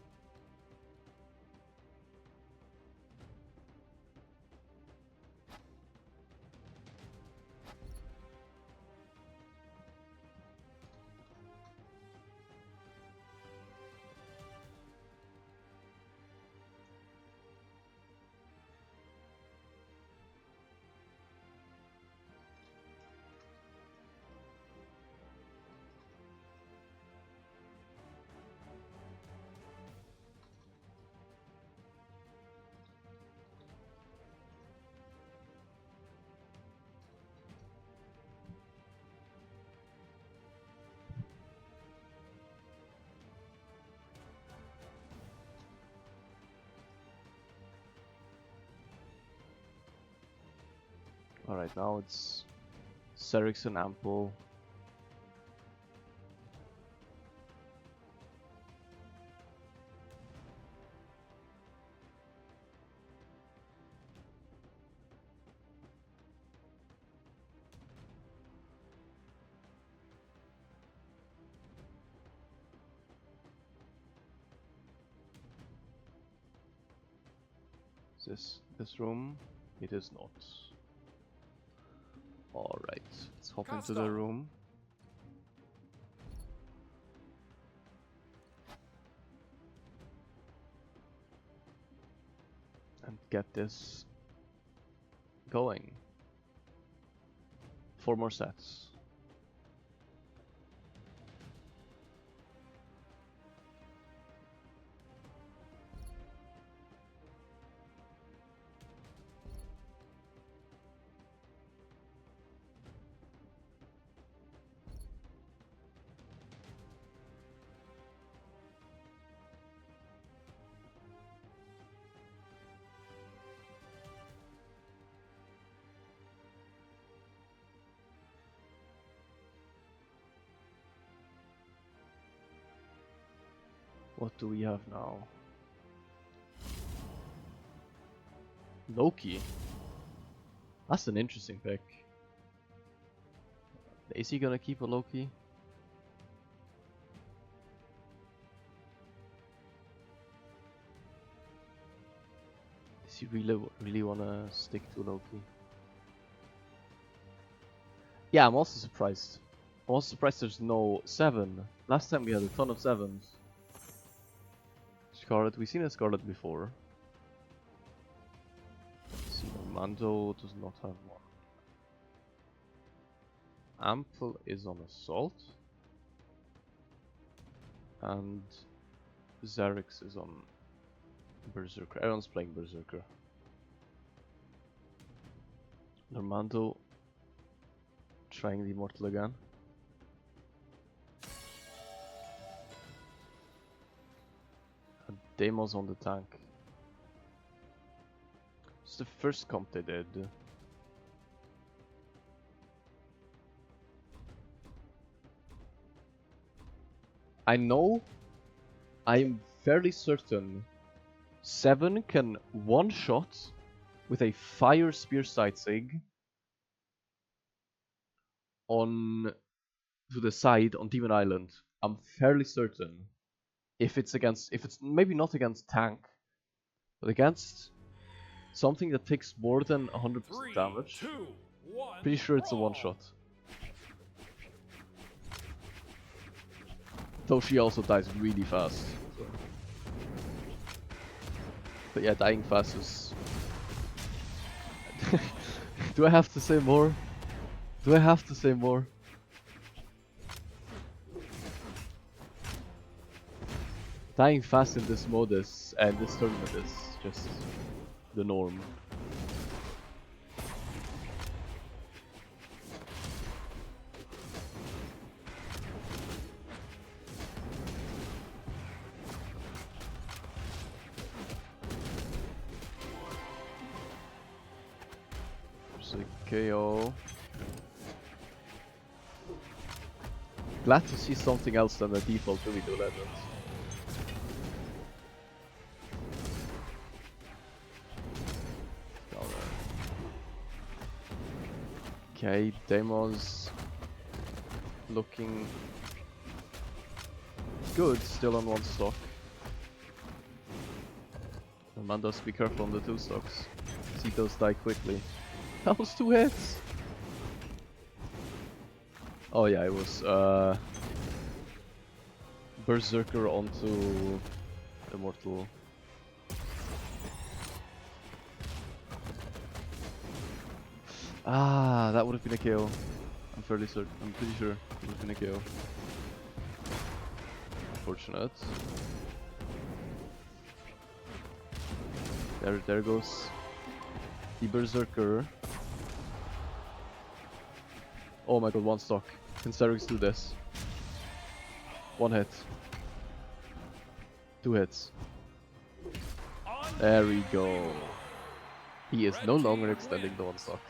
Alright, now it's Serix and Ample. Is this room? It is not. Alright, let's hop into the room. And get this going. 4 more sets. What do we have now? Loki. That's an interesting pick. Is he gonna keep a Loki? Does he really wanna stick to Loki? Yeah, I'm also surprised. I'm also surprised there's no 7. Last time we had a ton of 7s. Scarlet, we've seen a Scarlet before. Let's see, Mando does not have one. Ample is on Assault. And Zarix is on Berserker. Everyone's playing Berserker. Normando trying the Immortal again. And Deimos on the tank. It's the first comp they did. I know, I'm fairly certain 7 can one-shot with a Fire Spear Sightsig on to the side on Demon Island. I'm fairly certain. If it's maybe not against tank, but against something that takes more than 100% damage. 3, 2, 1, Pretty sure it's a brawl. one-shot. Though she also dies really fast. So. But yeah, dying fast is... Do I have to say more? Do I have to say more? Dying fast in this mode is, and this tournament is just the norm. There's a KO. Glad to see something else than the default Ruby 2 Legends. Okay, Deimos looking good, still on 1 stock. Normandos, be careful on the 2 stocks. See those die quickly. That was 2 hits! Oh yeah, it was Berserker onto Immortal. Ah, that would have been a KO. I'm pretty sure it would have been a KO. Unfortunate. There goes the Berserker. Oh my god, 1 stock. Can Sterix do this? 1 hit. 2 hits. There we go. He is no longer extending the 1 stock.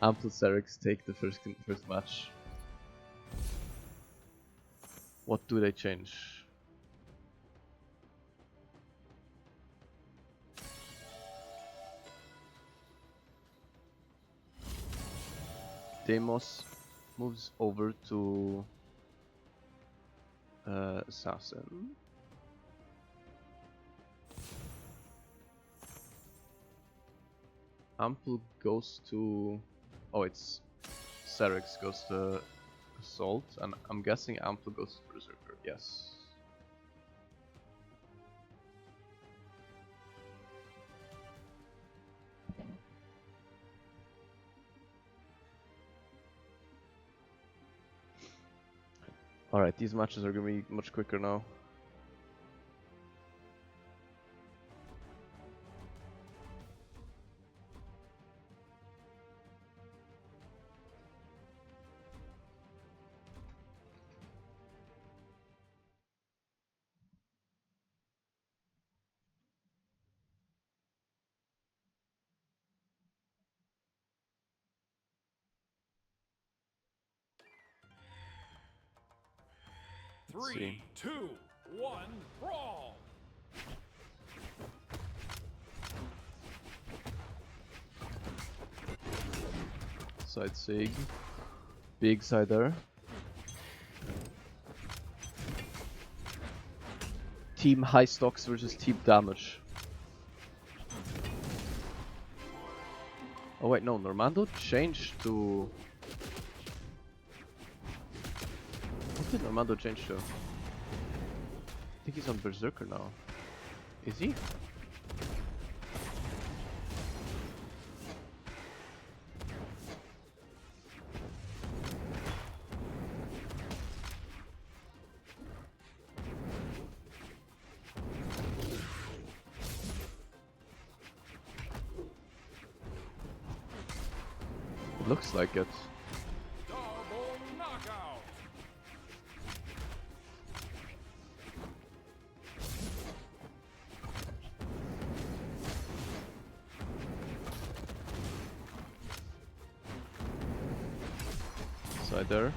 Ample Sterix take the first match. What do they change? Deimos moves over to Assassin. Ample goes to... Oh, it's... Serix goes to Assault, and I'm guessing Ample goes to Berserker, yes. Alright, these matches are gonna be much quicker now. Let's 3, 2, 1, brawl! Side Sig. Big sider. Team high stocks versus team damage. Oh wait, no, Normando changed to... What did Normando change to? I think he's on Berserker now. Is he? It looks like it. Double knockout! Sider.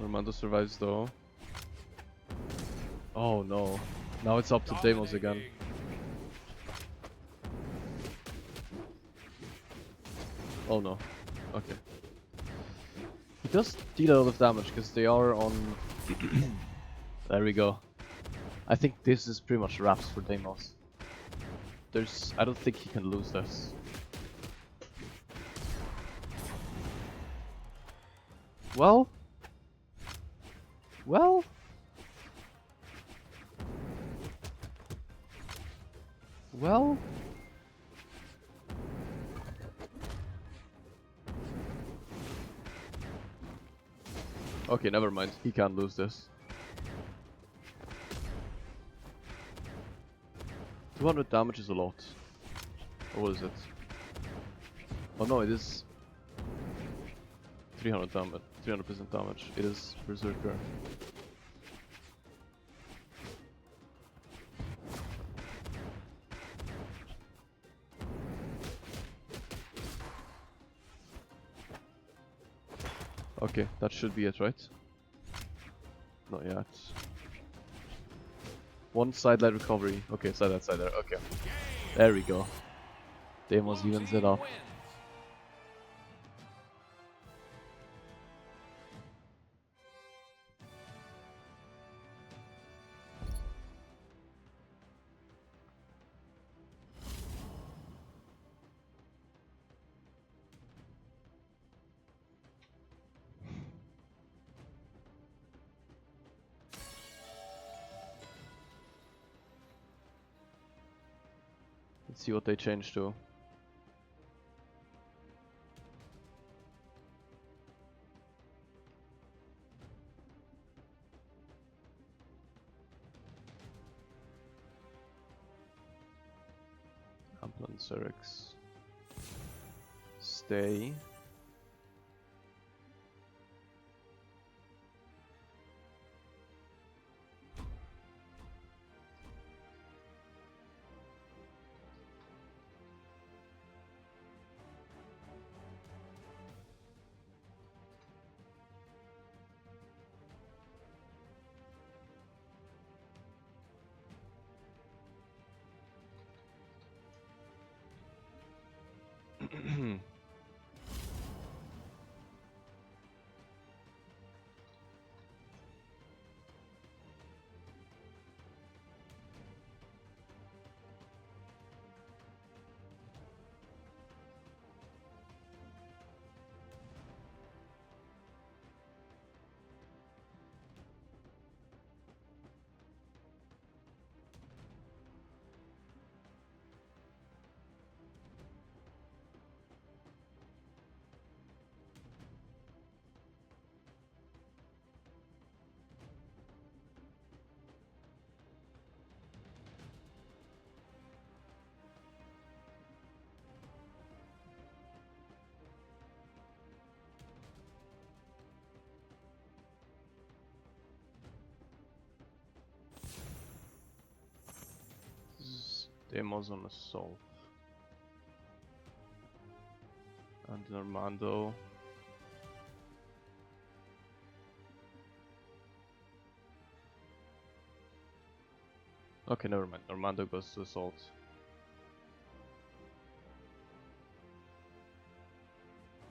Normando survives though. Oh no. Now it's up to Deimos again. Dominating. Oh no. Okay. He does deal a lot of damage because they are on... There we go. I think this is pretty much wraps for Deimos. I don't think he can lose this. Well? Well? Well? Okay, never mind. He can't lose this. 200 damage is a lot. Or what is it? Oh no, it is 300 damage. 300% damage. It is Berserker. Okay, that should be it, right? Not yet. One side light recovery. Okay, side that, side there. Okay. There we go. Deimos Blue evens team it up. wins. Let's see what they changed to. Amplan Cerex. Stay. Demos on assault. And Normando. Okay, never mind. Normando goes to assault.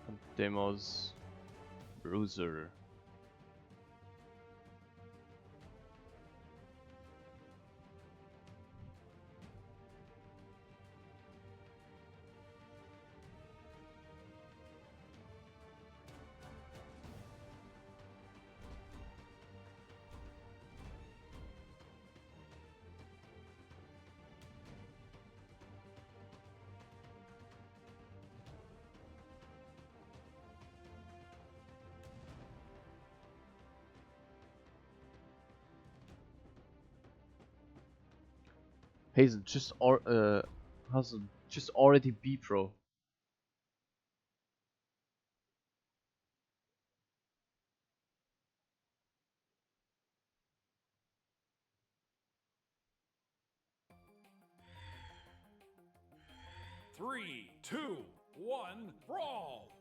And Demos Bruiser. Hazen just Hazen just already be pro. Three, two, one, brawl.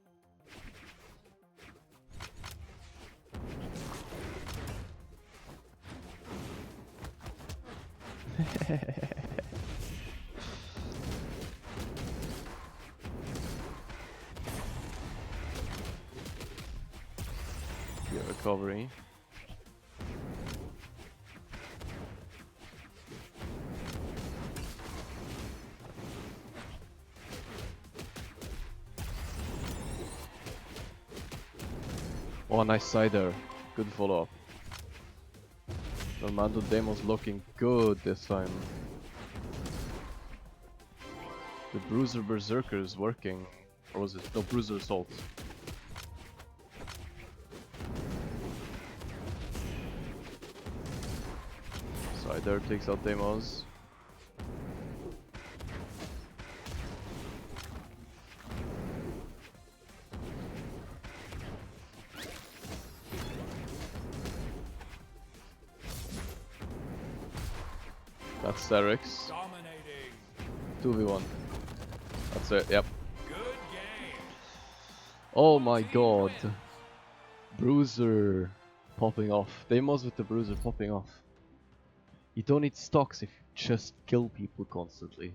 Your recovery. Oh, nice side there. Good follow up. Normando Demos looking good this time. The Bruiser Berserker is working. Or was it? No, Bruiser Assault. Side there takes out Demos. That's Cerex. Dominating. 2v1. That's it, yep. Good game. Oh my god. Bruiser popping off. Deimos with the Bruiser popping off. You don't need stocks if you just kill people constantly.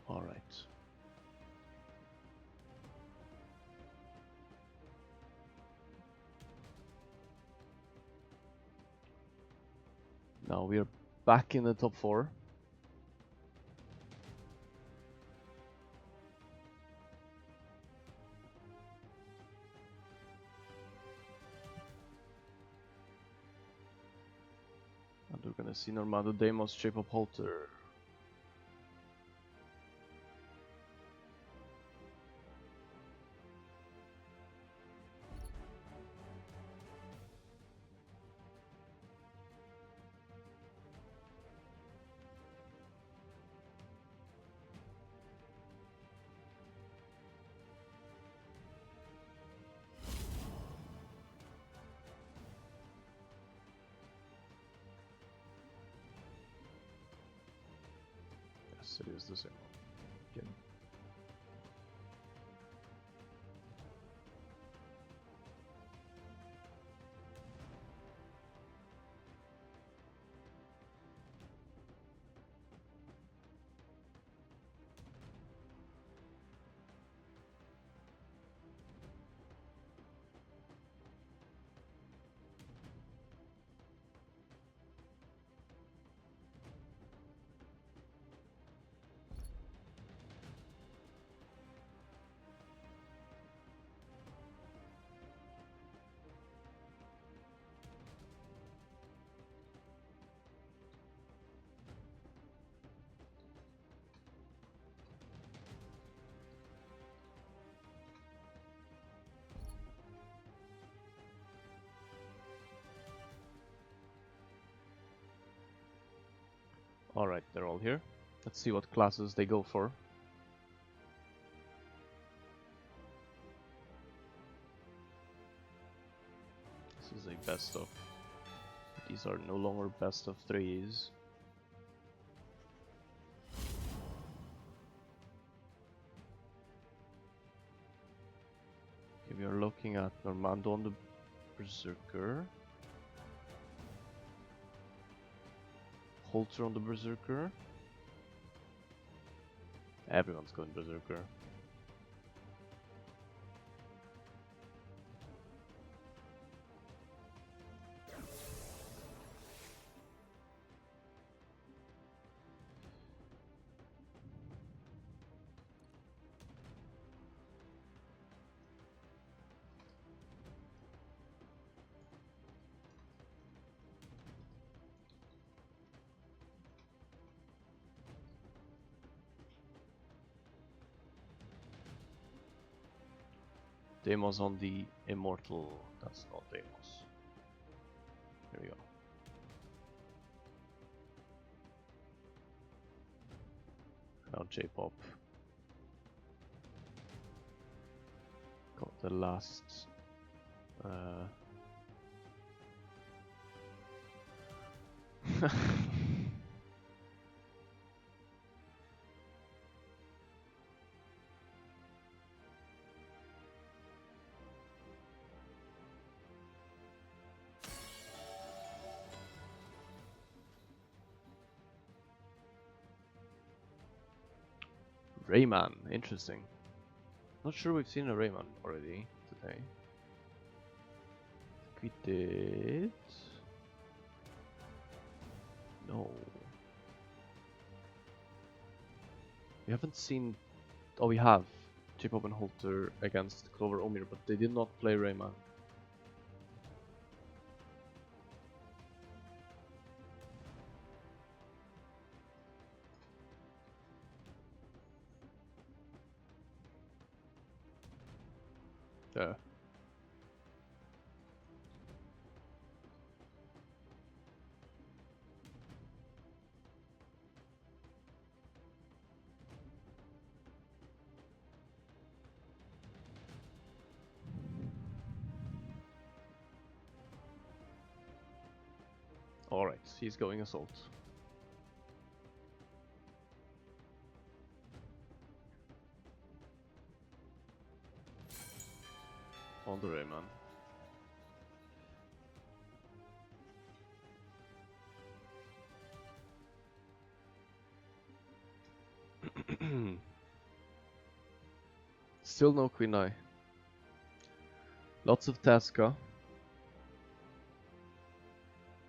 Alright. Now we are back in the top 4. And we're gonna see Normando Deimos shape up Halter. Yes, it is the same one. Again. Alright, they're all here. Let's see what classes they go for. This is a best of. These are no longer best of 3s. Okay, we are looking at Normando on the Berserker. Halter on the Berserker. Everyone's going Berserker. Deimos on the Immortal. That's not Deimos. Here we go. Now J-Pop. Got the last. Rayman, interesting. Not sure we've seen a Rayman already today. We did. No. We haven't seen. Oh, we have. J-Pop and Halter against Clover Omir, but they did not play Rayman. Yeah. Alright, he's going assault. On the Rayman. Still no Queen Eye. Lots of Tasca.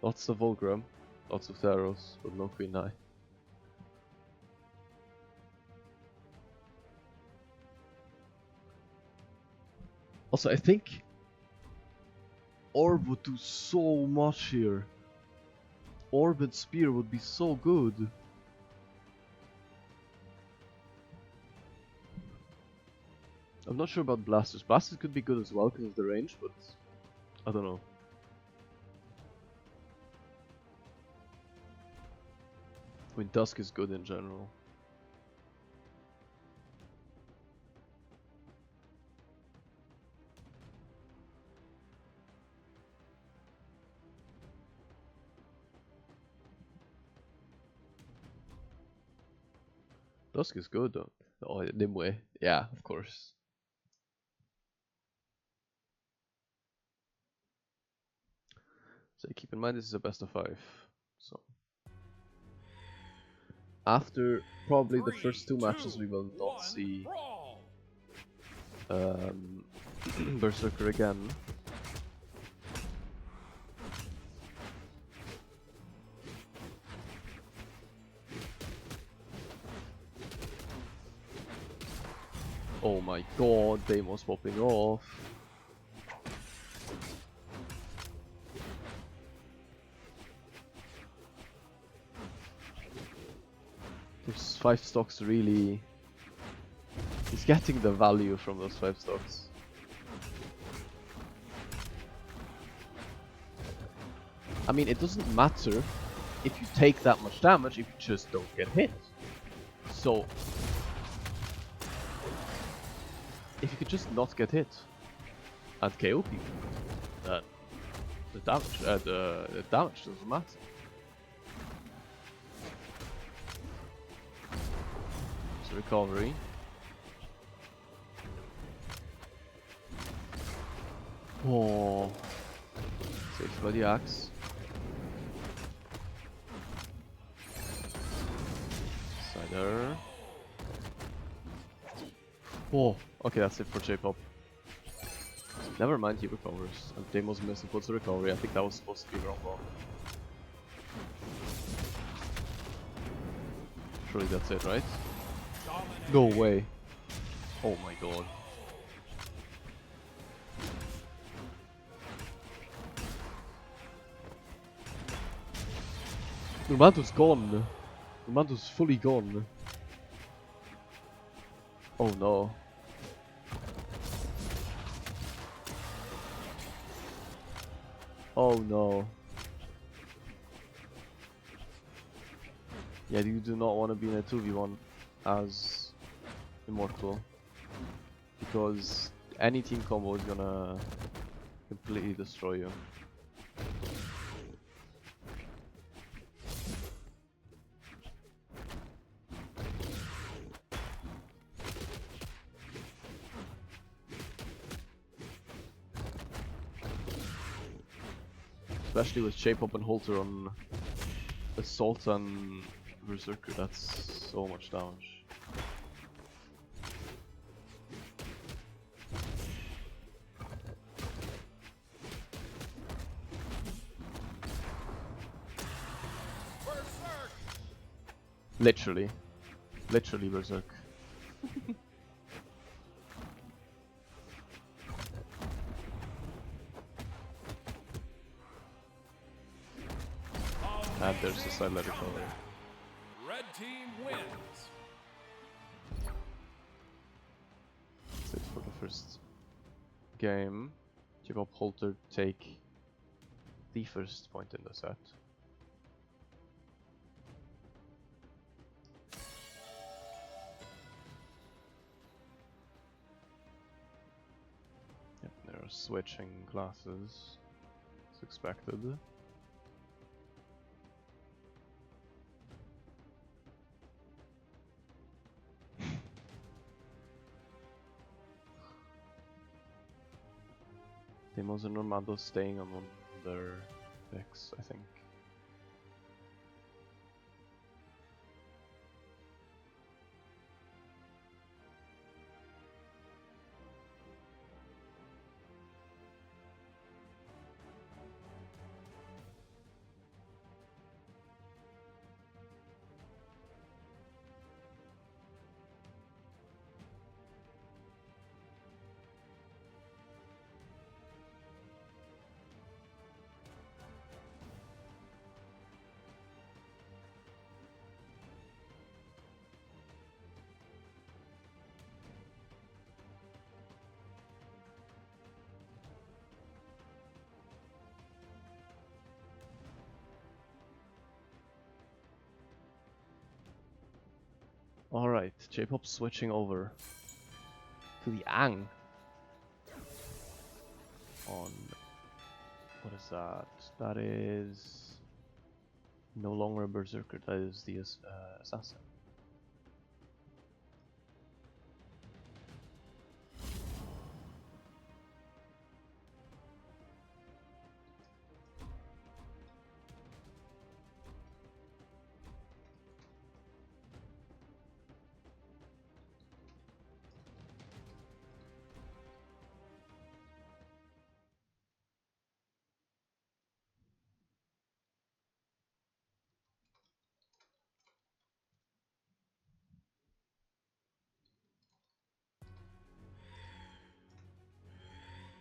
Lots of Volgram. Lots of Theros, but no Queen Eye. Also, I think Orb would do so much here. Orb and Spear would be so good. I'm not sure about Blasters. Blasters could be good as well because of the range, but I don't know. I mean, Dusk is good in general. Dusk is good though. Oh, Nimue. Yeah, of course. So keep in mind this is a best of 5. So after probably the first 2 matches we will not see Berserker again. Oh my god, Deimos popping off. Those 5 stocks really... He's getting the value from those 5 stocks. I mean, it doesn't matter if you take that much damage if you just don't get hit. So... if you could just not get hit and KO people, then the damage doesn't matter. It's a recovery. Oh, saved by the axe. Cider. Oh, okay, that's it for J-Pop. Never mind, he recovers. And Deimos missing puts a recovery. I think that was supposed to be wrong. Surely that's it, right? No way. Oh my god. Normanto's gone. Normanto's fully gone. Oh no. Oh no. Yeah, you do not want to be in a 2v1 as Immortal. Because any team combo is gonna completely destroy you. Especially with J-Pop and Holter on Assault and Berserker, that's so much damage. Literally. Literally Berserk. And there's the side ladder cover. Red team wins. That's it for the first game. J-Pop Holter take the first point in the set. Yep, they're switching classes as expected. Deimos and Normandos staying on one of their decks, I think. Alright, J-Pop switching over to the Ang. On... what is that? That is... no longer a Berserker, that is the Assassin.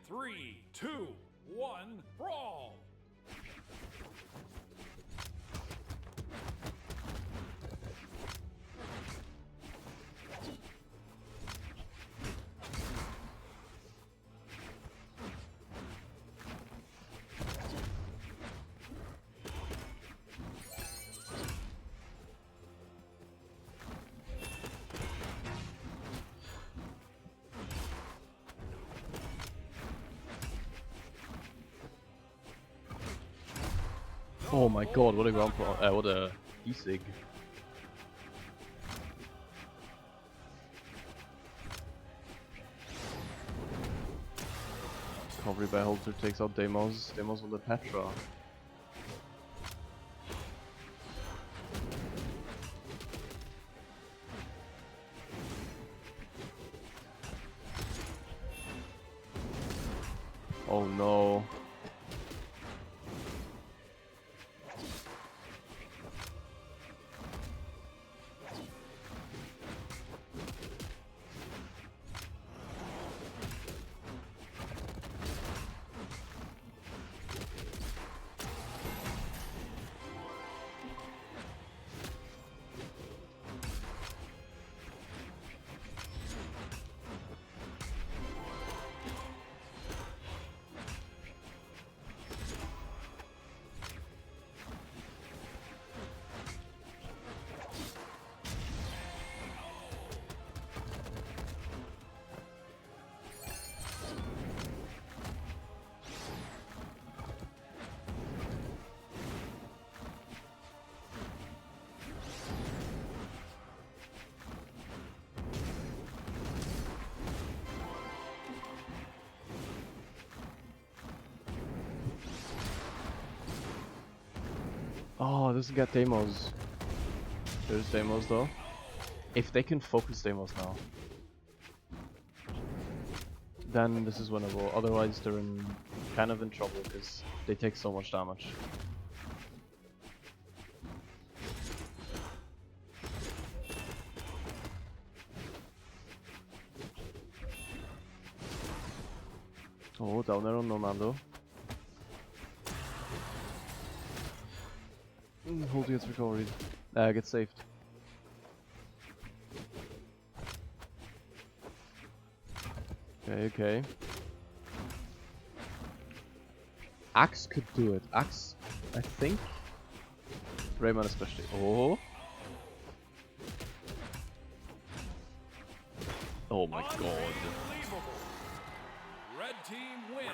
Three, two, one, brawl! Oh my god, what a ground what a E-Sig. Recovery by Holter takes out Deimos. Deimos on the Petra. Oh no. Oh, doesn't get Deimos. There's Deimos though. If they can focus Deimos now, then this is winnable. Otherwise they're kind of in trouble because they take so much damage. Oh, down there on Normando. Hold gets recovered. Gets saved. Okay, okay. Axe could do it. Axe, I think. Rayman especially. Oh. Oh my god. Unbelievable. Red team wins.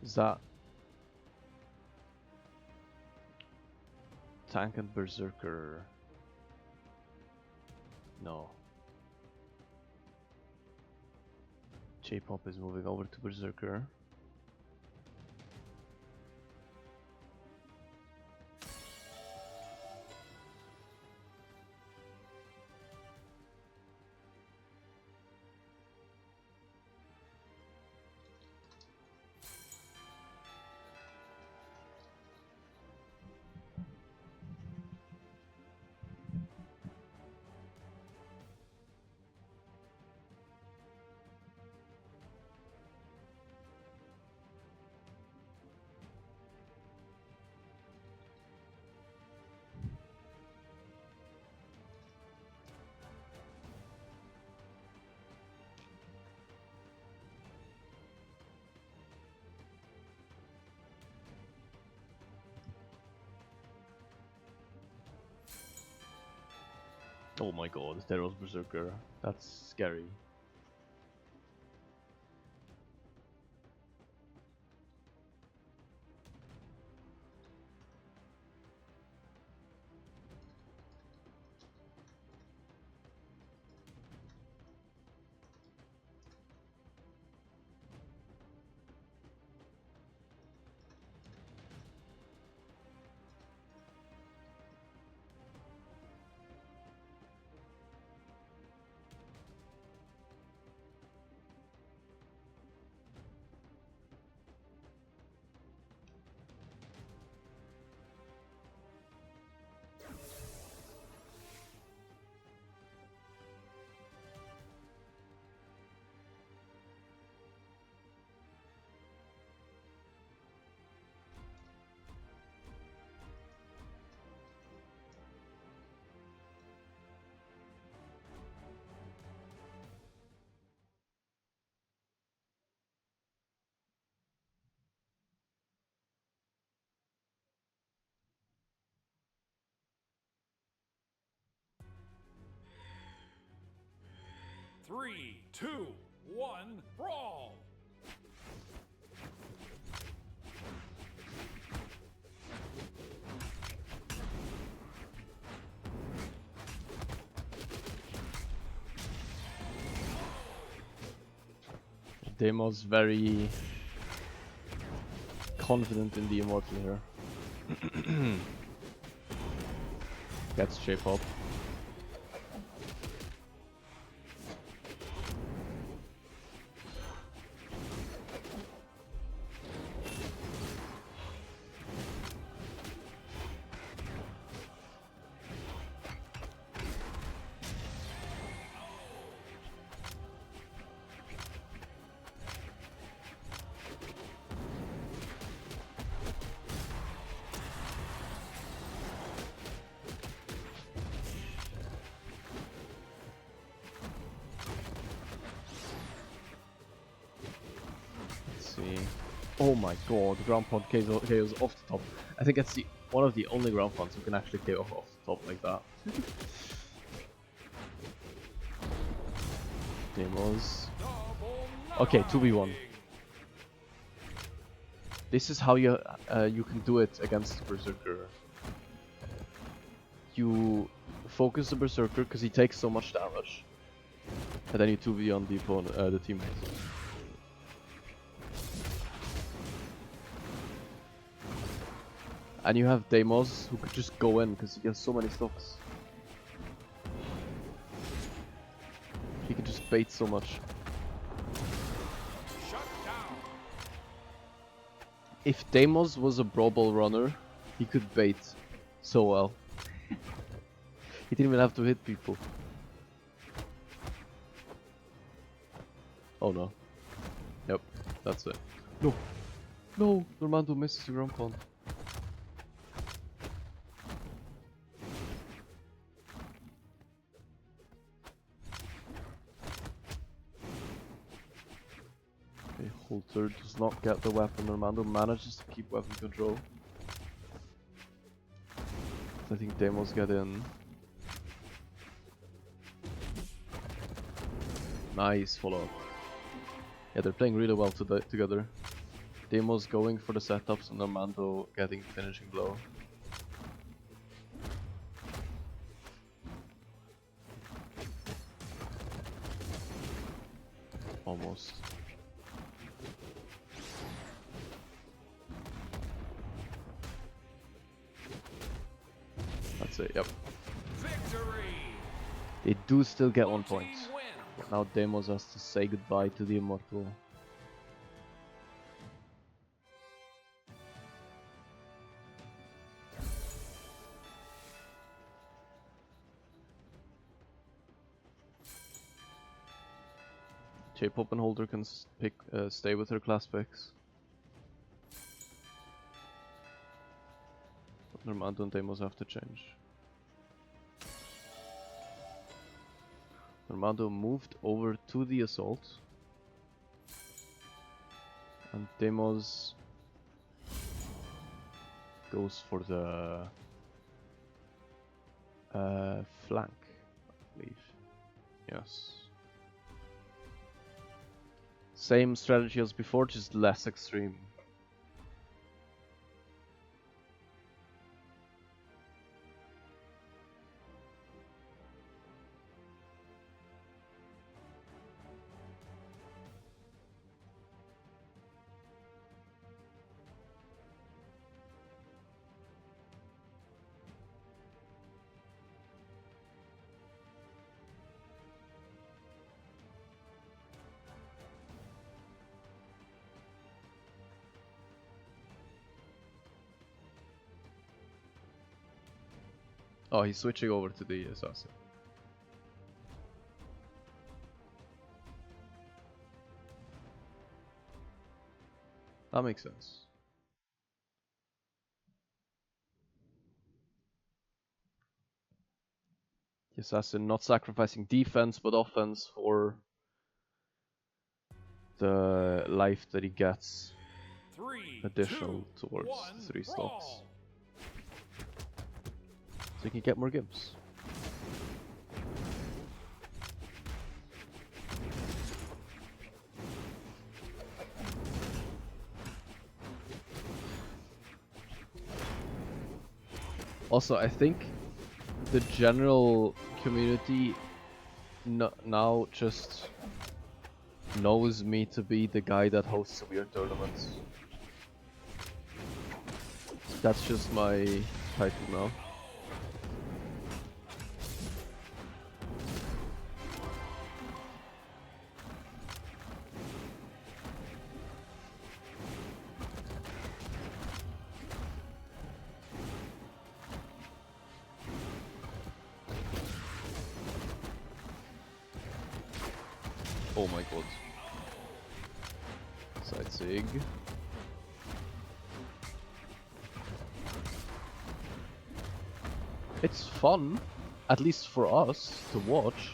Is that Tank and Berserker? No. J-Pop is moving over to Berserker. Oh my god, Theros Berserker. That's scary. Three, two, one, brawl! Demo's very confident in the Immortal here. Gets J-Pop. See. Oh my god, ground pound KO's off the top. I think that's one of the only ground pounds who can actually KO off the top like that. Demos. Okay, 2v1. This is how you can do it against Berserker. You focus the Berserker because he takes so much damage, and then you 2v on the opponent, the teammates. And you have Deimos who could just go in because he has so many stocks. He could just bait so much. Shut down. If Deimos was a Brawl Ball runner, he could bait so well. He didn't even have to hit people. Oh no. Yep, that's it. No! No! Normando misses the ground pound. Okay, Holter does not get the weapon. Normando manages to keep weapon control. I think Demos get in. Nice follow up. Yeah, they're playing really well together. Demo's going for the setups and Armando getting finishing blow. Almost. That's it, yep. Victory! They do still get 1 Blue point. team wins. Now Demos has to say goodbye to the Immortal. J-Pop and Holder can stay with her class picks. But Armando and Demos have to change. Armando moved over to the assault. And Demos goes for the flank, I believe. Yes. Same strategy as before, just less extreme. Oh, he's switching over to the assassin. That makes sense. The assassin not sacrificing defense but offense for the life that he gets additional towards 3 stocks. So he can get more gimbs. Also, I think the general community now just knows me to be the guy that hosts weird tournaments. That's just my title now. Oh my god. Side sig. It's fun, at least for us, to watch.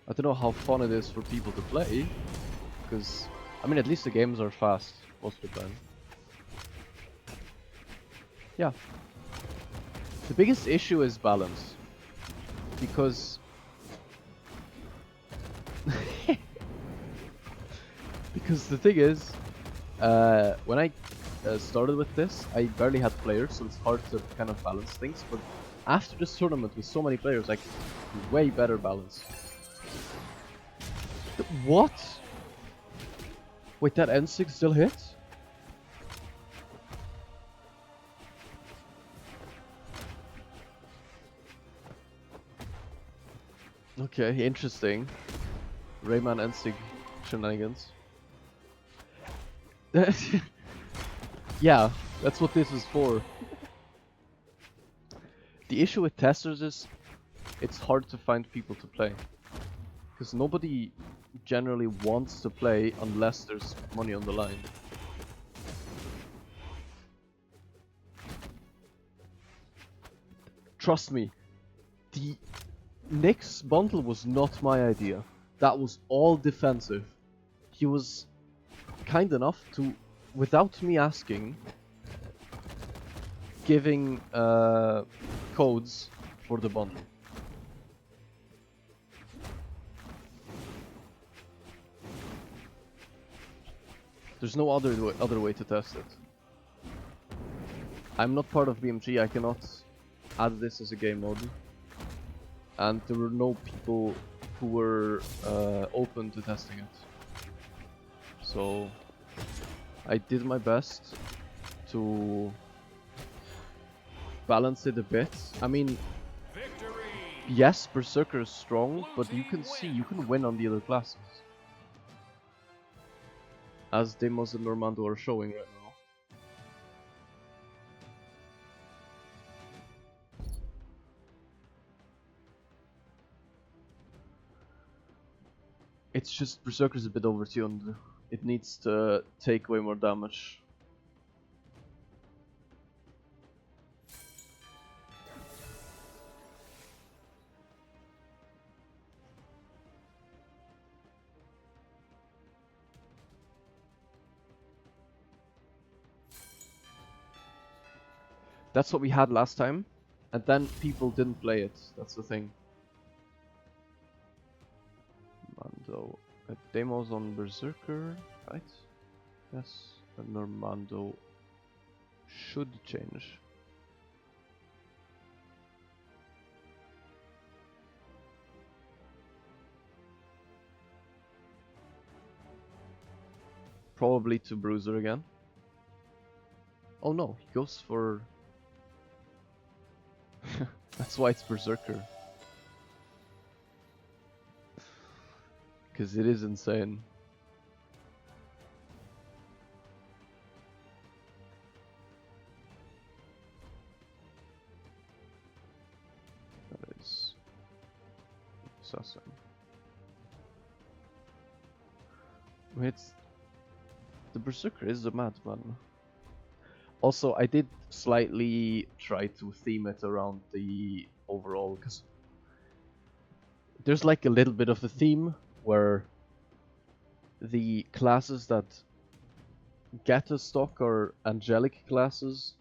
I don't know how fun it is for people to play, because, I mean, at least the games are fast most of the time. Yeah. The biggest issue is balance. Because the thing is, when I started with this, I barely had players, so it's hard to kind of balance things. But after this tournament with so many players, I can do way better balance. What? Wait, that N6 still hits? Okay, interesting. Rayman N6 shenanigans. Yeah, that's what this is for. The issue with testers is it's hard to find people to play. Because nobody generally wants to play unless there's money on the line. Trust me, the Nick's bundle was not my idea. That was all defensive. He was kind enough to, without me asking, giving codes for the bundle. There's no other way to test it. I'm not part of BMG, I cannot add this as a game mode. And there were no people who were open to testing it. So I did my best to balance it a bit. I mean, Victory! yes, Berserker is strong, but you can see, you can win on the other classes. As Deimos and Normando are showing right now. It's just Berserker's a bit overtuned. It needs to take way more damage. That's what we had last time, and then people didn't play it. That's the thing. Mando, Deimos on Berserker, right? Yes, and Normando should change. Probably to Bruiser again. Oh no, he goes for... That's why it's Berserker. Because it is insane. That is... Assassin. It's... The Berserker is a madman. Also, I did slightly try to theme it around the overall, because there's like a little bit of a theme where the classes that get a stock are angelic classes.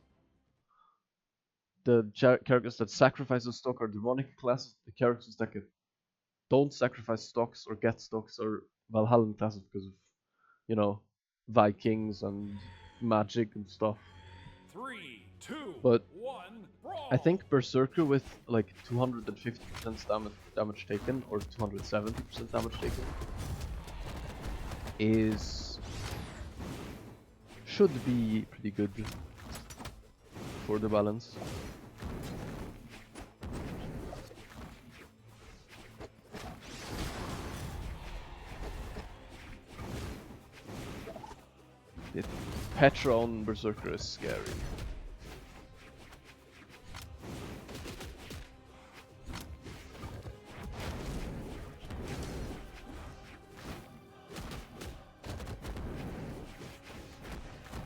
The characters that sacrifice a stock are demonic classes. The characters that don't sacrifice stocks or get stocks are Valhallan classes because of, you know, Vikings and magic and stuff. 3, 2, But 1, brawl! I think Berserker with like 250% damage taken or 270% damage taken should be pretty good for the balance. Petra on Berserker is scary.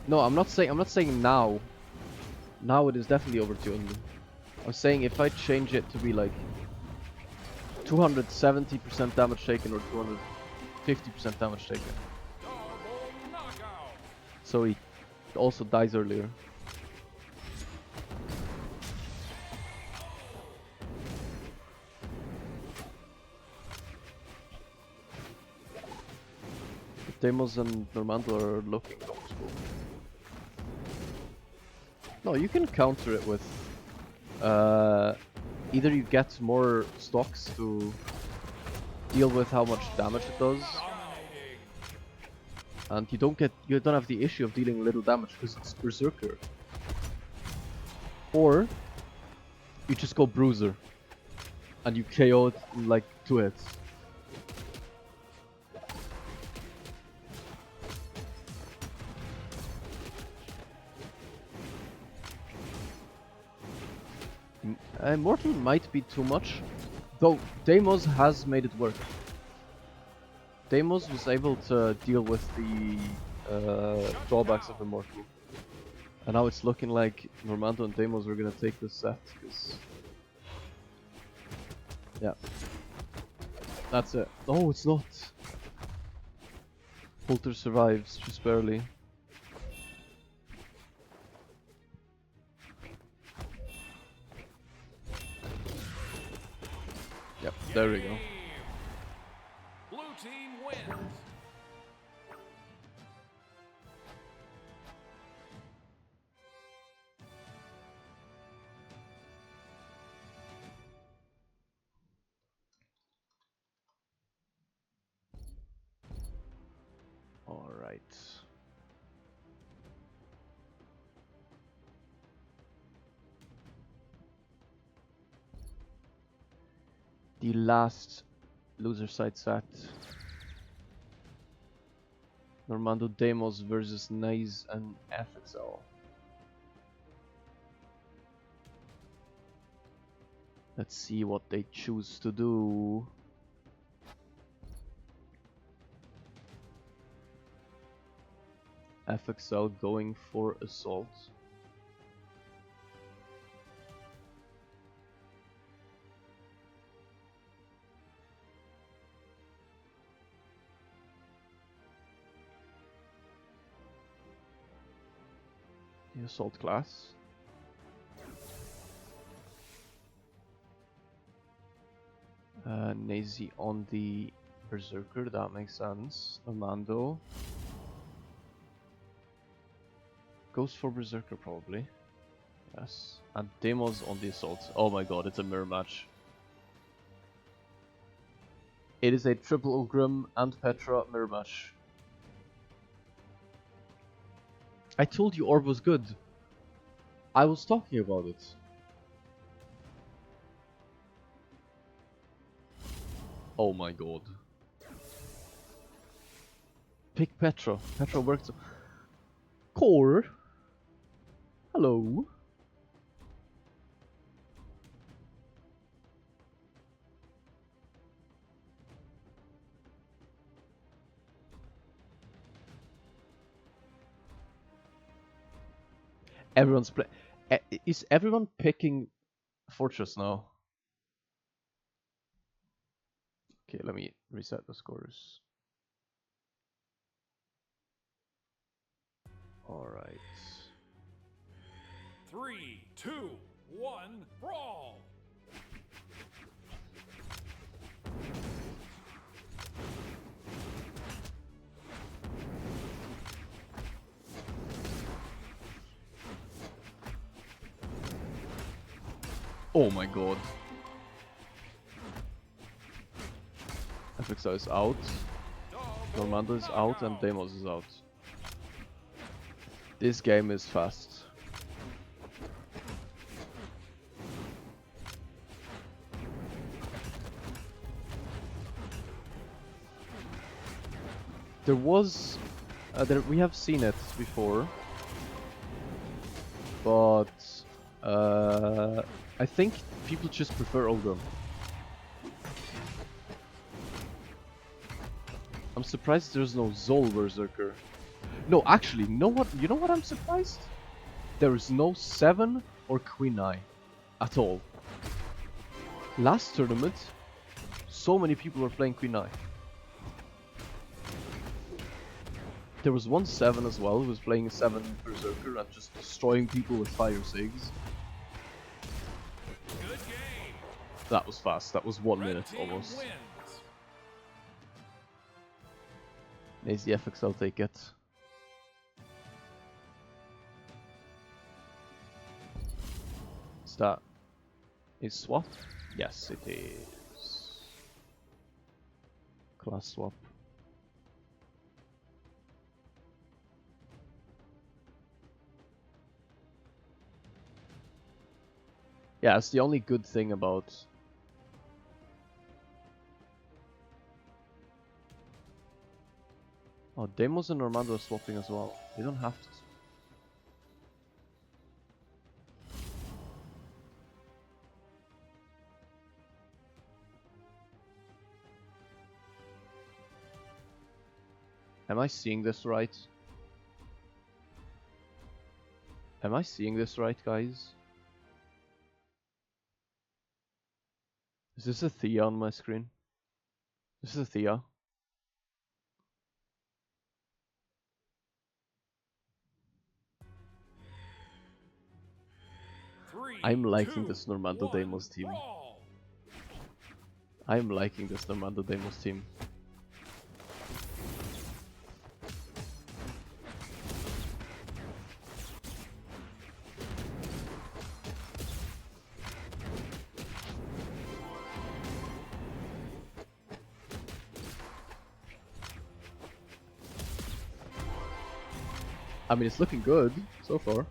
No, I'm not saying now. Now it is definitely overtuned. I was saying if I change it to be like 270% damage taken or 250% damage taken. Double knockout! So he also dies earlier. Deimos and Normando are looking comfortable. No, you can counter it with either you get more stocks to deal with how much damage it does, Dominating! and you don't have the issue of dealing little damage because it's Berserker. Or you just go Bruiser and you KO it in like 2 hits. Immortal might be too much, though Deimos has made it work. Deimos was able to deal with the drawbacks of Immortal. And now it's looking like Normando and Deimos are gonna take this set, because... Yeah. That's it. Oh, it's not! Coulter survives, just barely. Yep, there we go. Blue team wins! The last loser side set. Normando Demos versus Nice and FXL. Let's see what they choose to do. FXL going for assault. The assault class. Nazy on the Berserker, that makes sense. Normando goes for Berserker probably. Yes. And Demos on the assault. Oh my god, it's a mirror match. It is a triple Ogrim and Petra mirror match. I told you Orb was good. I was talking about it. Oh my god. Pick Petra. Petra worked. Core. Hello. Everyone's play. Is everyone picking Fortress now? Okay, let me reset the scores. Alright. 3, 2, 1, brawl! Oh my god. FXL is out. Normando is out and Demos is out. This game is fast. There was... we have seen it before. But... I think people just prefer Ogrim. I'm surprised there's no Zol Berserker. No, actually, you know what I'm surprised? There is no 7 or Queen Eye at all. Last tournament, so many people were playing Queen Eye. There was one 7 as well who was playing a 7 Berserker and just destroying people with Fire Sigs. Good game. That was fast, that was 1 Red minute team almost. wins. Lazy FXL take it. Is that a swap? Yes, it is. Class swap. Yeah, it's the only good thing about... Oh, Demos and Normando are swapping as well. They don't have to. Am I seeing this right? Am I seeing this right, guys? Is this a Thea on my screen? This is a Thea. I'm liking this Normando Demos team. Brawl. I'm liking this Normando Demos team. I mean, it's looking good so far.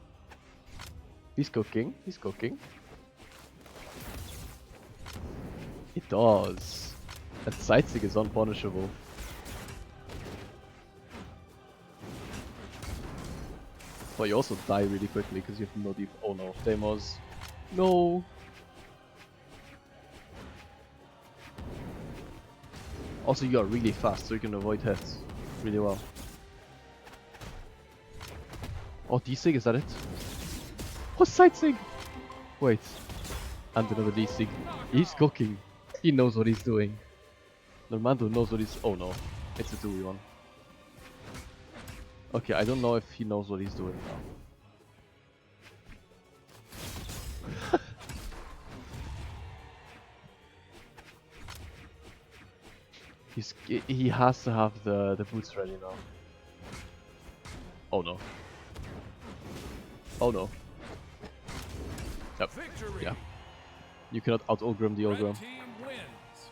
He's cooking. He's cooking. It does. That sightseeing is unpunishable. But you also die really quickly because you have no deep. Oh no, Deimos. No. Also, you are really fast, so you can avoid hits really well. Oh, D-Sig, is that it? What's Sightsig? Wait. And another D-Sig. He's cooking. He knows what he's doing. Normando knows what he's... Oh no. It's a 2v1. Okay, I don't know if he knows what he's doing now. He has to have the boots ready now. Oh no. Oh no. Yep. Victory. Yeah. You cannot out-Ulgrim the Red Ulgrim. team wins.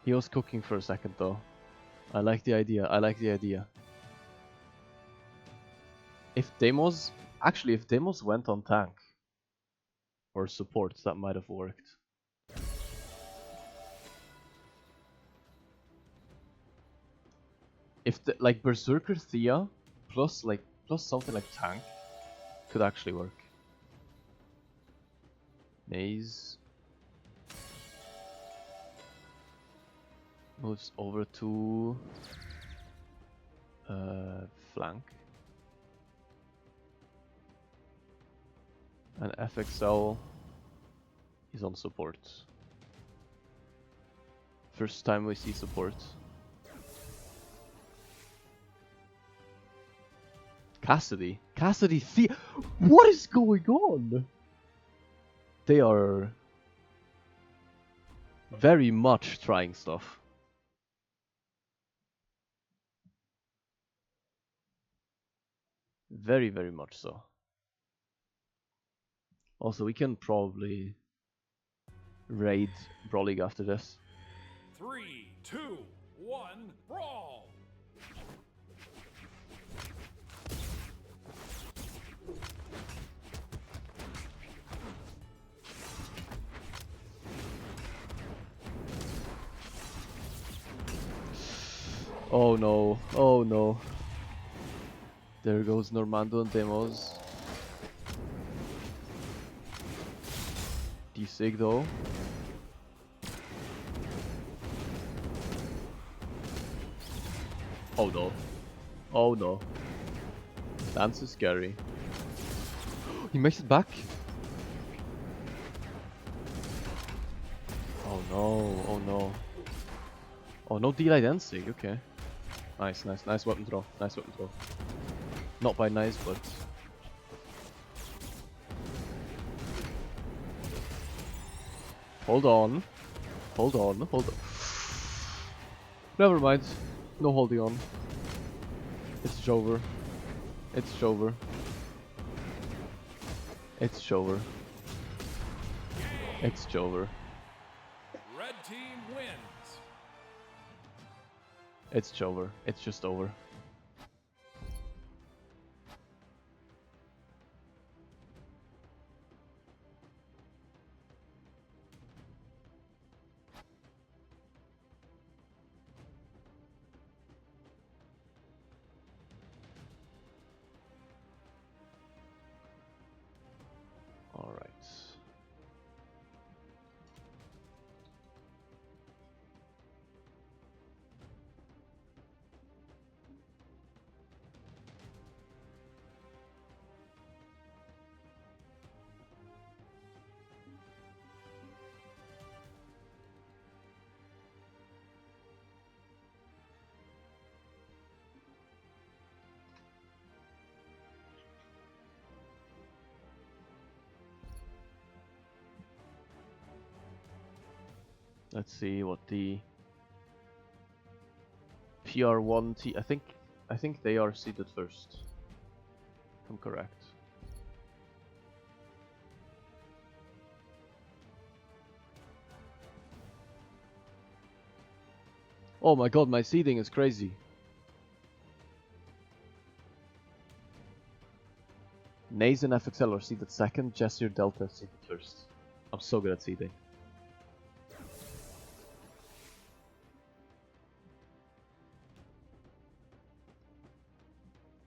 He was cooking for a second though. I like the idea. I like the idea. If Deimos... Actually, if Deimos went on tank or support, that might have worked. If the, like Berserker Thea plus something like tank could actually work. Maze moves over to flank, and FXL is on support. First time we see support. Cassidy, Thea. What is going on? They are very much trying stuff. Very, very much so. Also, we can probably raid Brawl League after this. 3, 2, 1, brawl. Oh no, oh no. There goes Normando and Deimos. D-Sig though. Oh no. Oh no. Dance is scary. He makes it back. Oh no, oh no. Oh no, D-Light and Sig, okay. Nice, nice, nice weapon throw. Nice weapon throw. Not by nice, but... Hold on. Hold on, hold on. Never mind. No holding on. It's Jover. It's Jover. It's Jover. It's Jover. Red team wins. It's Jover. It's just over. All right. Let's see what the PR1 T. I think they are seated first. If I'm correct. Oh my god, my seeding is crazy. Naze and FXL are seeded second, Jesse or Delta is seeded first. I'm so good at seeding.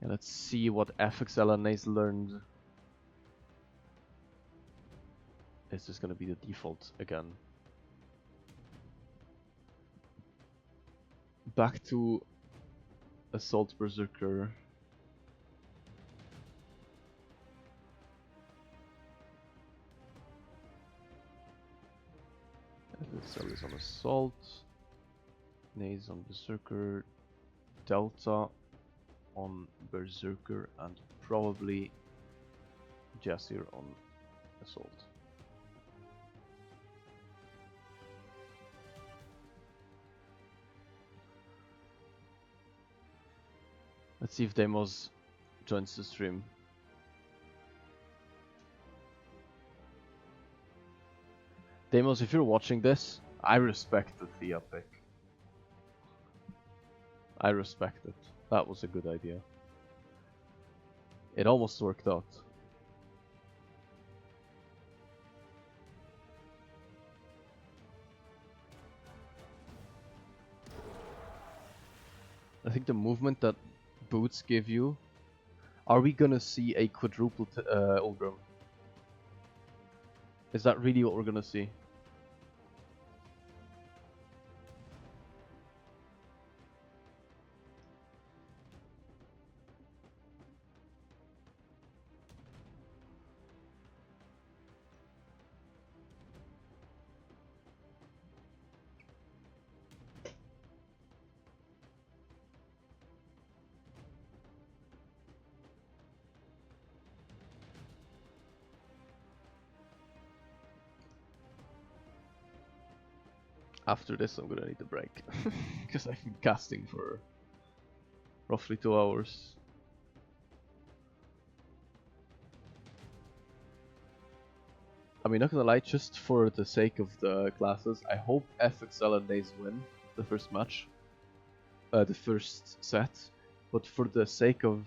And let's see what FXL and Naze learned. Is this gonna be the default again? Back to Assault Berserker. FXL is on Assault. Naze on Berserker. Delta on Berserker, and probably Jasir on Assault. Let's see if Deimos joins the stream. Deimos, if you're watching this, I respect the Thea pick. I respect it. That was a good idea. It almost worked out. I think the movement that boots give you... Are we gonna see a quadruple Ulgrim? Is that really what we're gonna see? After this I'm gonna need a break, because I've been casting for roughly 2 hours. I mean, not gonna lie, just for the sake of the classes, I hope FXL and Naze win the first match. The first set. But for the sake of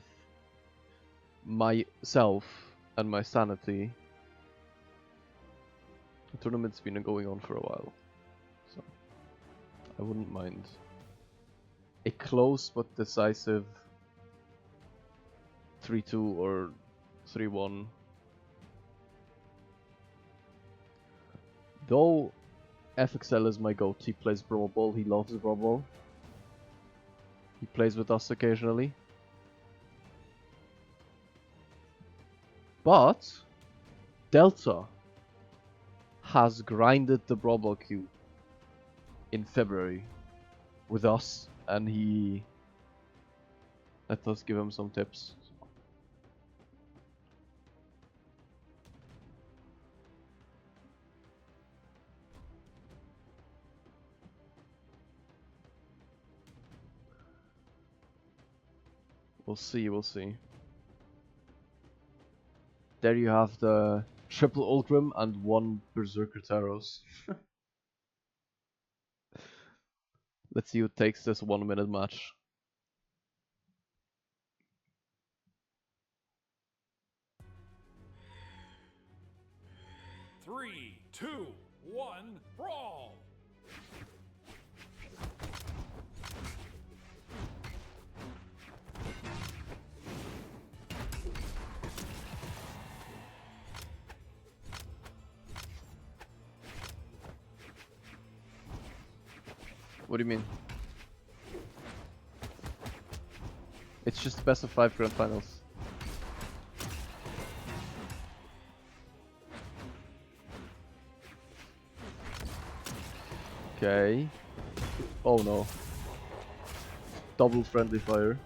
myself and my sanity, the tournament's been going on for a while. So I wouldn't mind a close but decisive 3-2 or 3-1. Though FXL is my goat, he plays Brawl Ball, he loves Brawl Ball. He plays with us occasionally. But Delta has grinded the Brawl Ball queue in February with us, and he let us give him some tips. We'll see, we'll see. There you have the triple Ultrim and 1 Berserker Taros. Let's see who takes this 1-minute match. Three, two, one, brawl! What do you mean? It's just best of 5 grand finals. Okay. Oh no. Double friendly fire.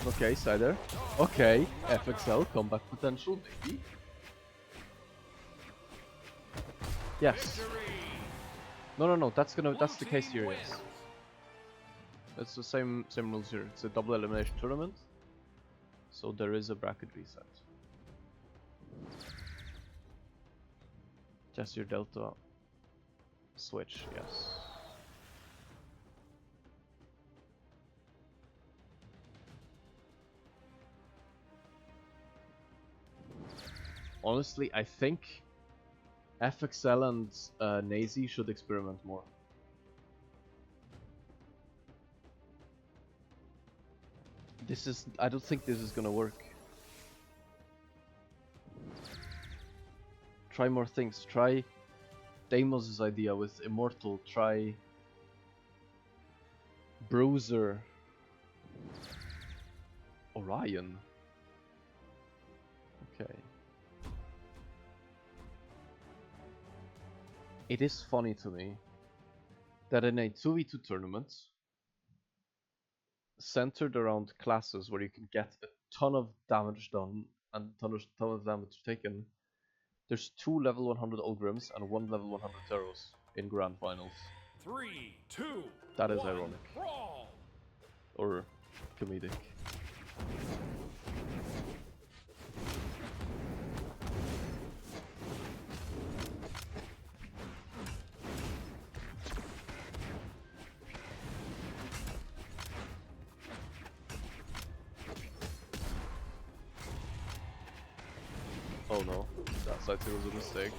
Okay, Cider. Okay, FXL, comeback potential, maybe. Yes. Victory! No, that's the Blue case team here, wins. yes. It's the same rules here. It's a double elimination tournament, so there is a bracket reset. Just your Delta switch, yes. Honestly, I think FXL and Nazy should experiment more. I don't think this is gonna work. Try more things. Try Deimos' idea with Immortal. Try Bruiser. Orion. Okay. It is funny to me that in a 2v2 tournament centered around classes where you can get a ton of damage done and a ton of damage taken, there's 2 level 100 Ogrims and 1 level 100 Teros in Grand Finals. 3, 2, That is 1, ironic. brawl! Or comedic. Oh no, that side two was a mistake.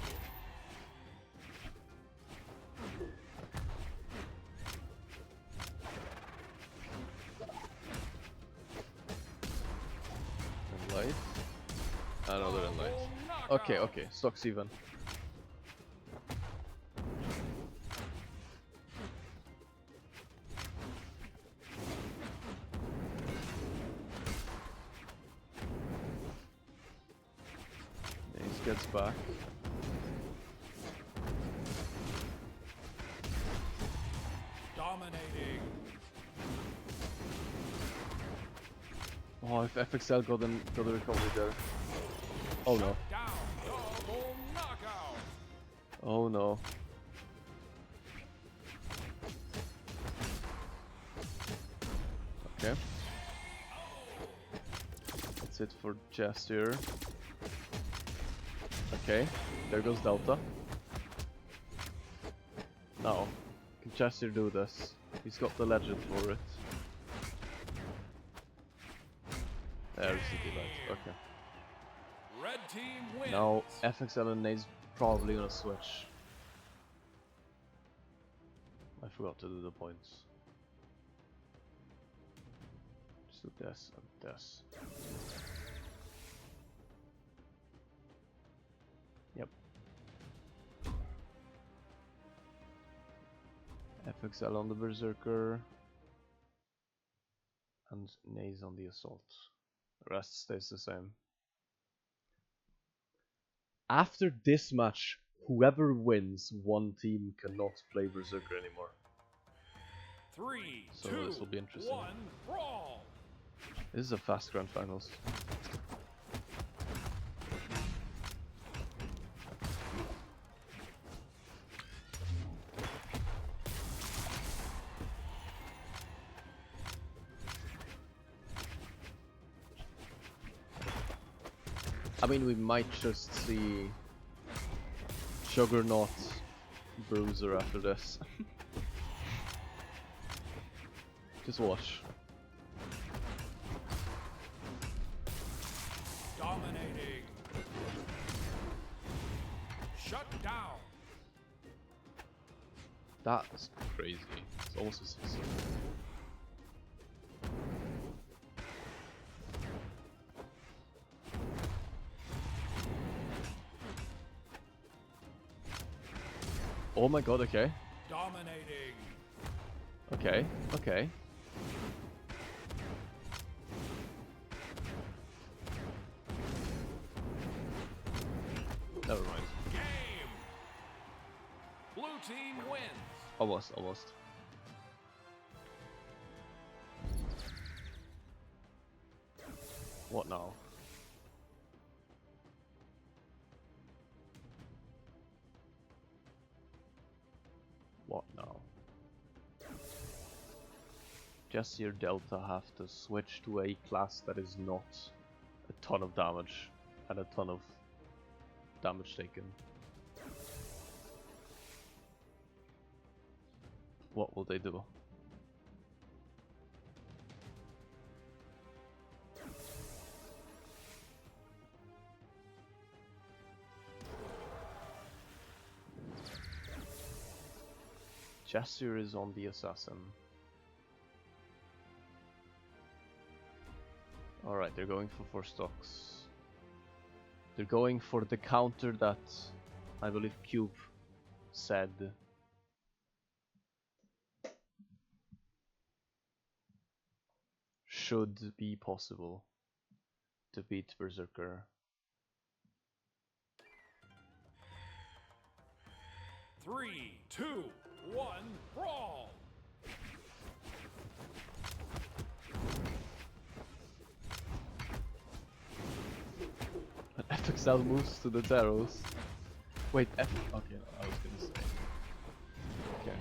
And light. Another in light. Okay, okay, stocks even. Ace gets back. Dominating. Oh, if FXL got the recovery there. Oh no. Down. Double knockout. Oh no. Okay. That's it for Jastier. Okay, there goes Delta. Now, can Jastier do this? He's got the legend for it. There's the delight. Okay. Red team wins. Now, FXL and Nade's probably gonna switch. I forgot to do the points. Just do this and this. Yep. FXL on the Berserker. And Naze on the Assault. The rest stays the same. After this match, whoever wins, one team cannot play Berserker anymore. 3, So 2, this will be interesting. 1, brawl! This is a fast grand finals. I mean, we might just see Juggernaut Bruiser after this. Just watch. Dominating. Shut down. That's crazy. It's almost a system. Oh my god, okay. Dominating. Okay, okay. Never mind. Game. Blue team wins. Almost, almost. What now? What now? Jesse or Delta have to switch to a class that is not a ton of damage and a ton of damage taken. What will they do? Jesse is on the assassin. Alright, they're going for 4 stocks. They're going for the counter that I believe Cube said should be possible to beat Berserker. Three, two, one, brawl! FXL moves to the Taros. Wait, okay, I was gonna say. Okay.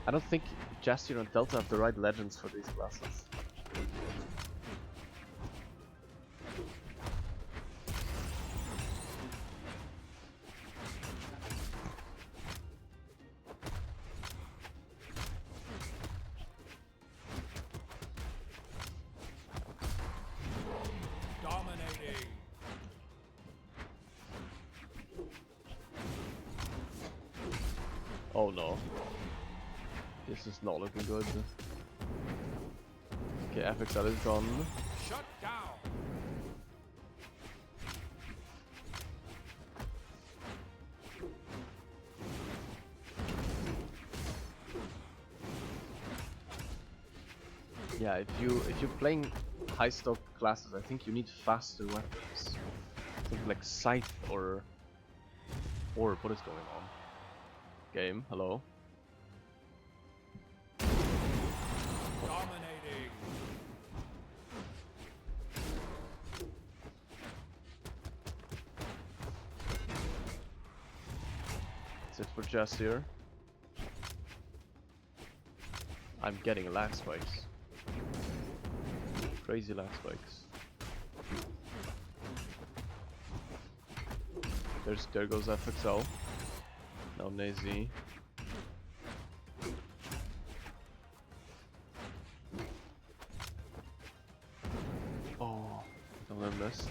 I don't think Jasir and Delta have the right legends for these classes. Dominating. Oh no. This is not looking good. Okay, FXL is gone. Shut down. Yeah, if you're playing high stock classes, I think you need faster weapons. Something like Scythe or what is going on? Game, hello. Dominating. That's it for Jasir. I'm getting lag spikes. Crazy lag spikes. There goes FXL. Now Nazi. Oh, I missed.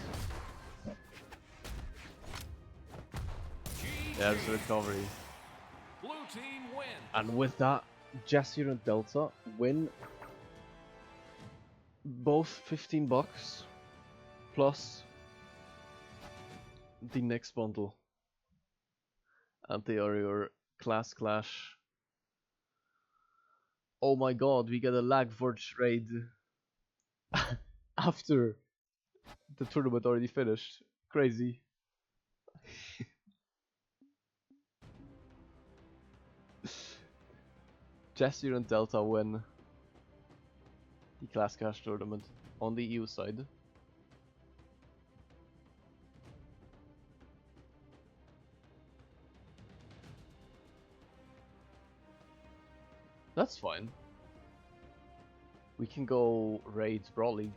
Yeah, there's a recovery. Blue team win. And with that, Jasir and Delta win both $15 plus the next bundle. And they are your class clash. Oh my god, we get a Lagvorge raid after the tournament already finished. Crazy. Jasir and Delta win the class clash tournament on the EU side. That's fine. We can go raid Brawl League.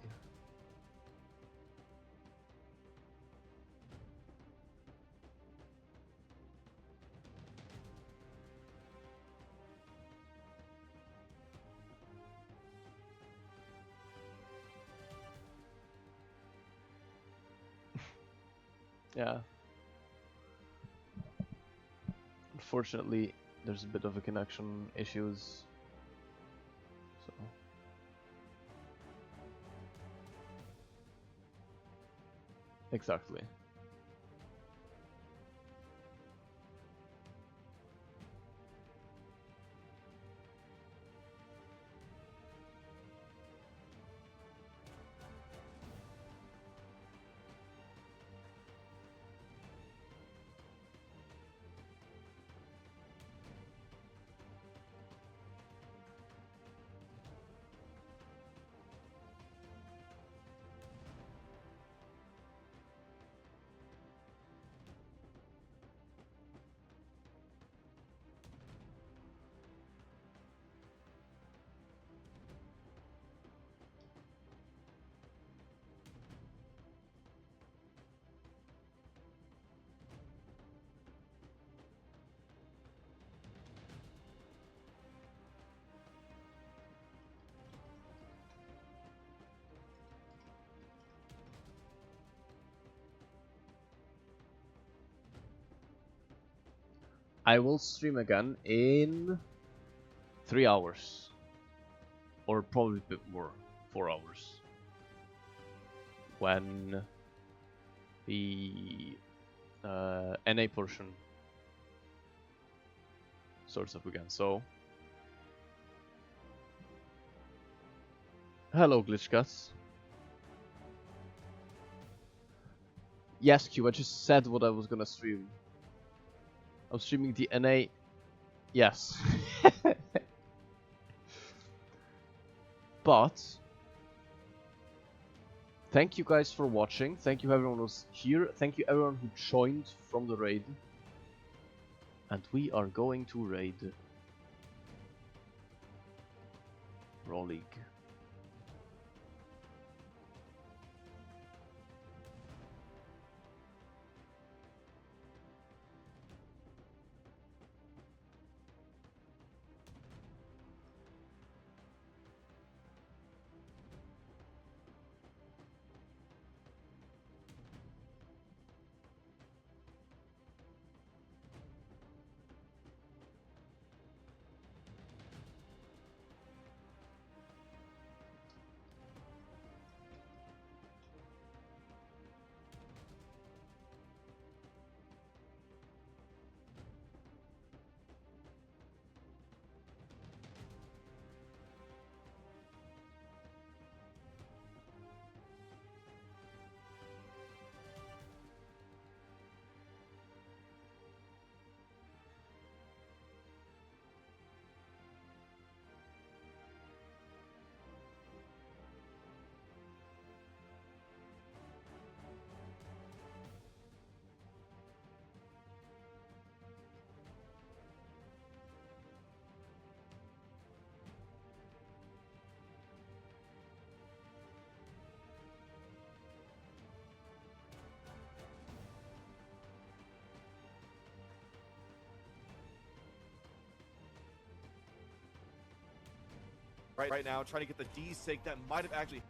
Yeah. Unfortunately, there's a bit of a connection issues. So exactly. I will stream again in 3 hours. Or probably a bit more, 4 hours. When the NA portion starts up again. So, hello Glitchcats. Yes, Q, I just said what I was gonna stream. I'm streaming the NA. Yes. But thank you guys for watching. Thank you everyone who's here. Thank you everyone who joined from the raid. And we are going to raid Raw League. Right now, trying to get the D-Sig that might have actually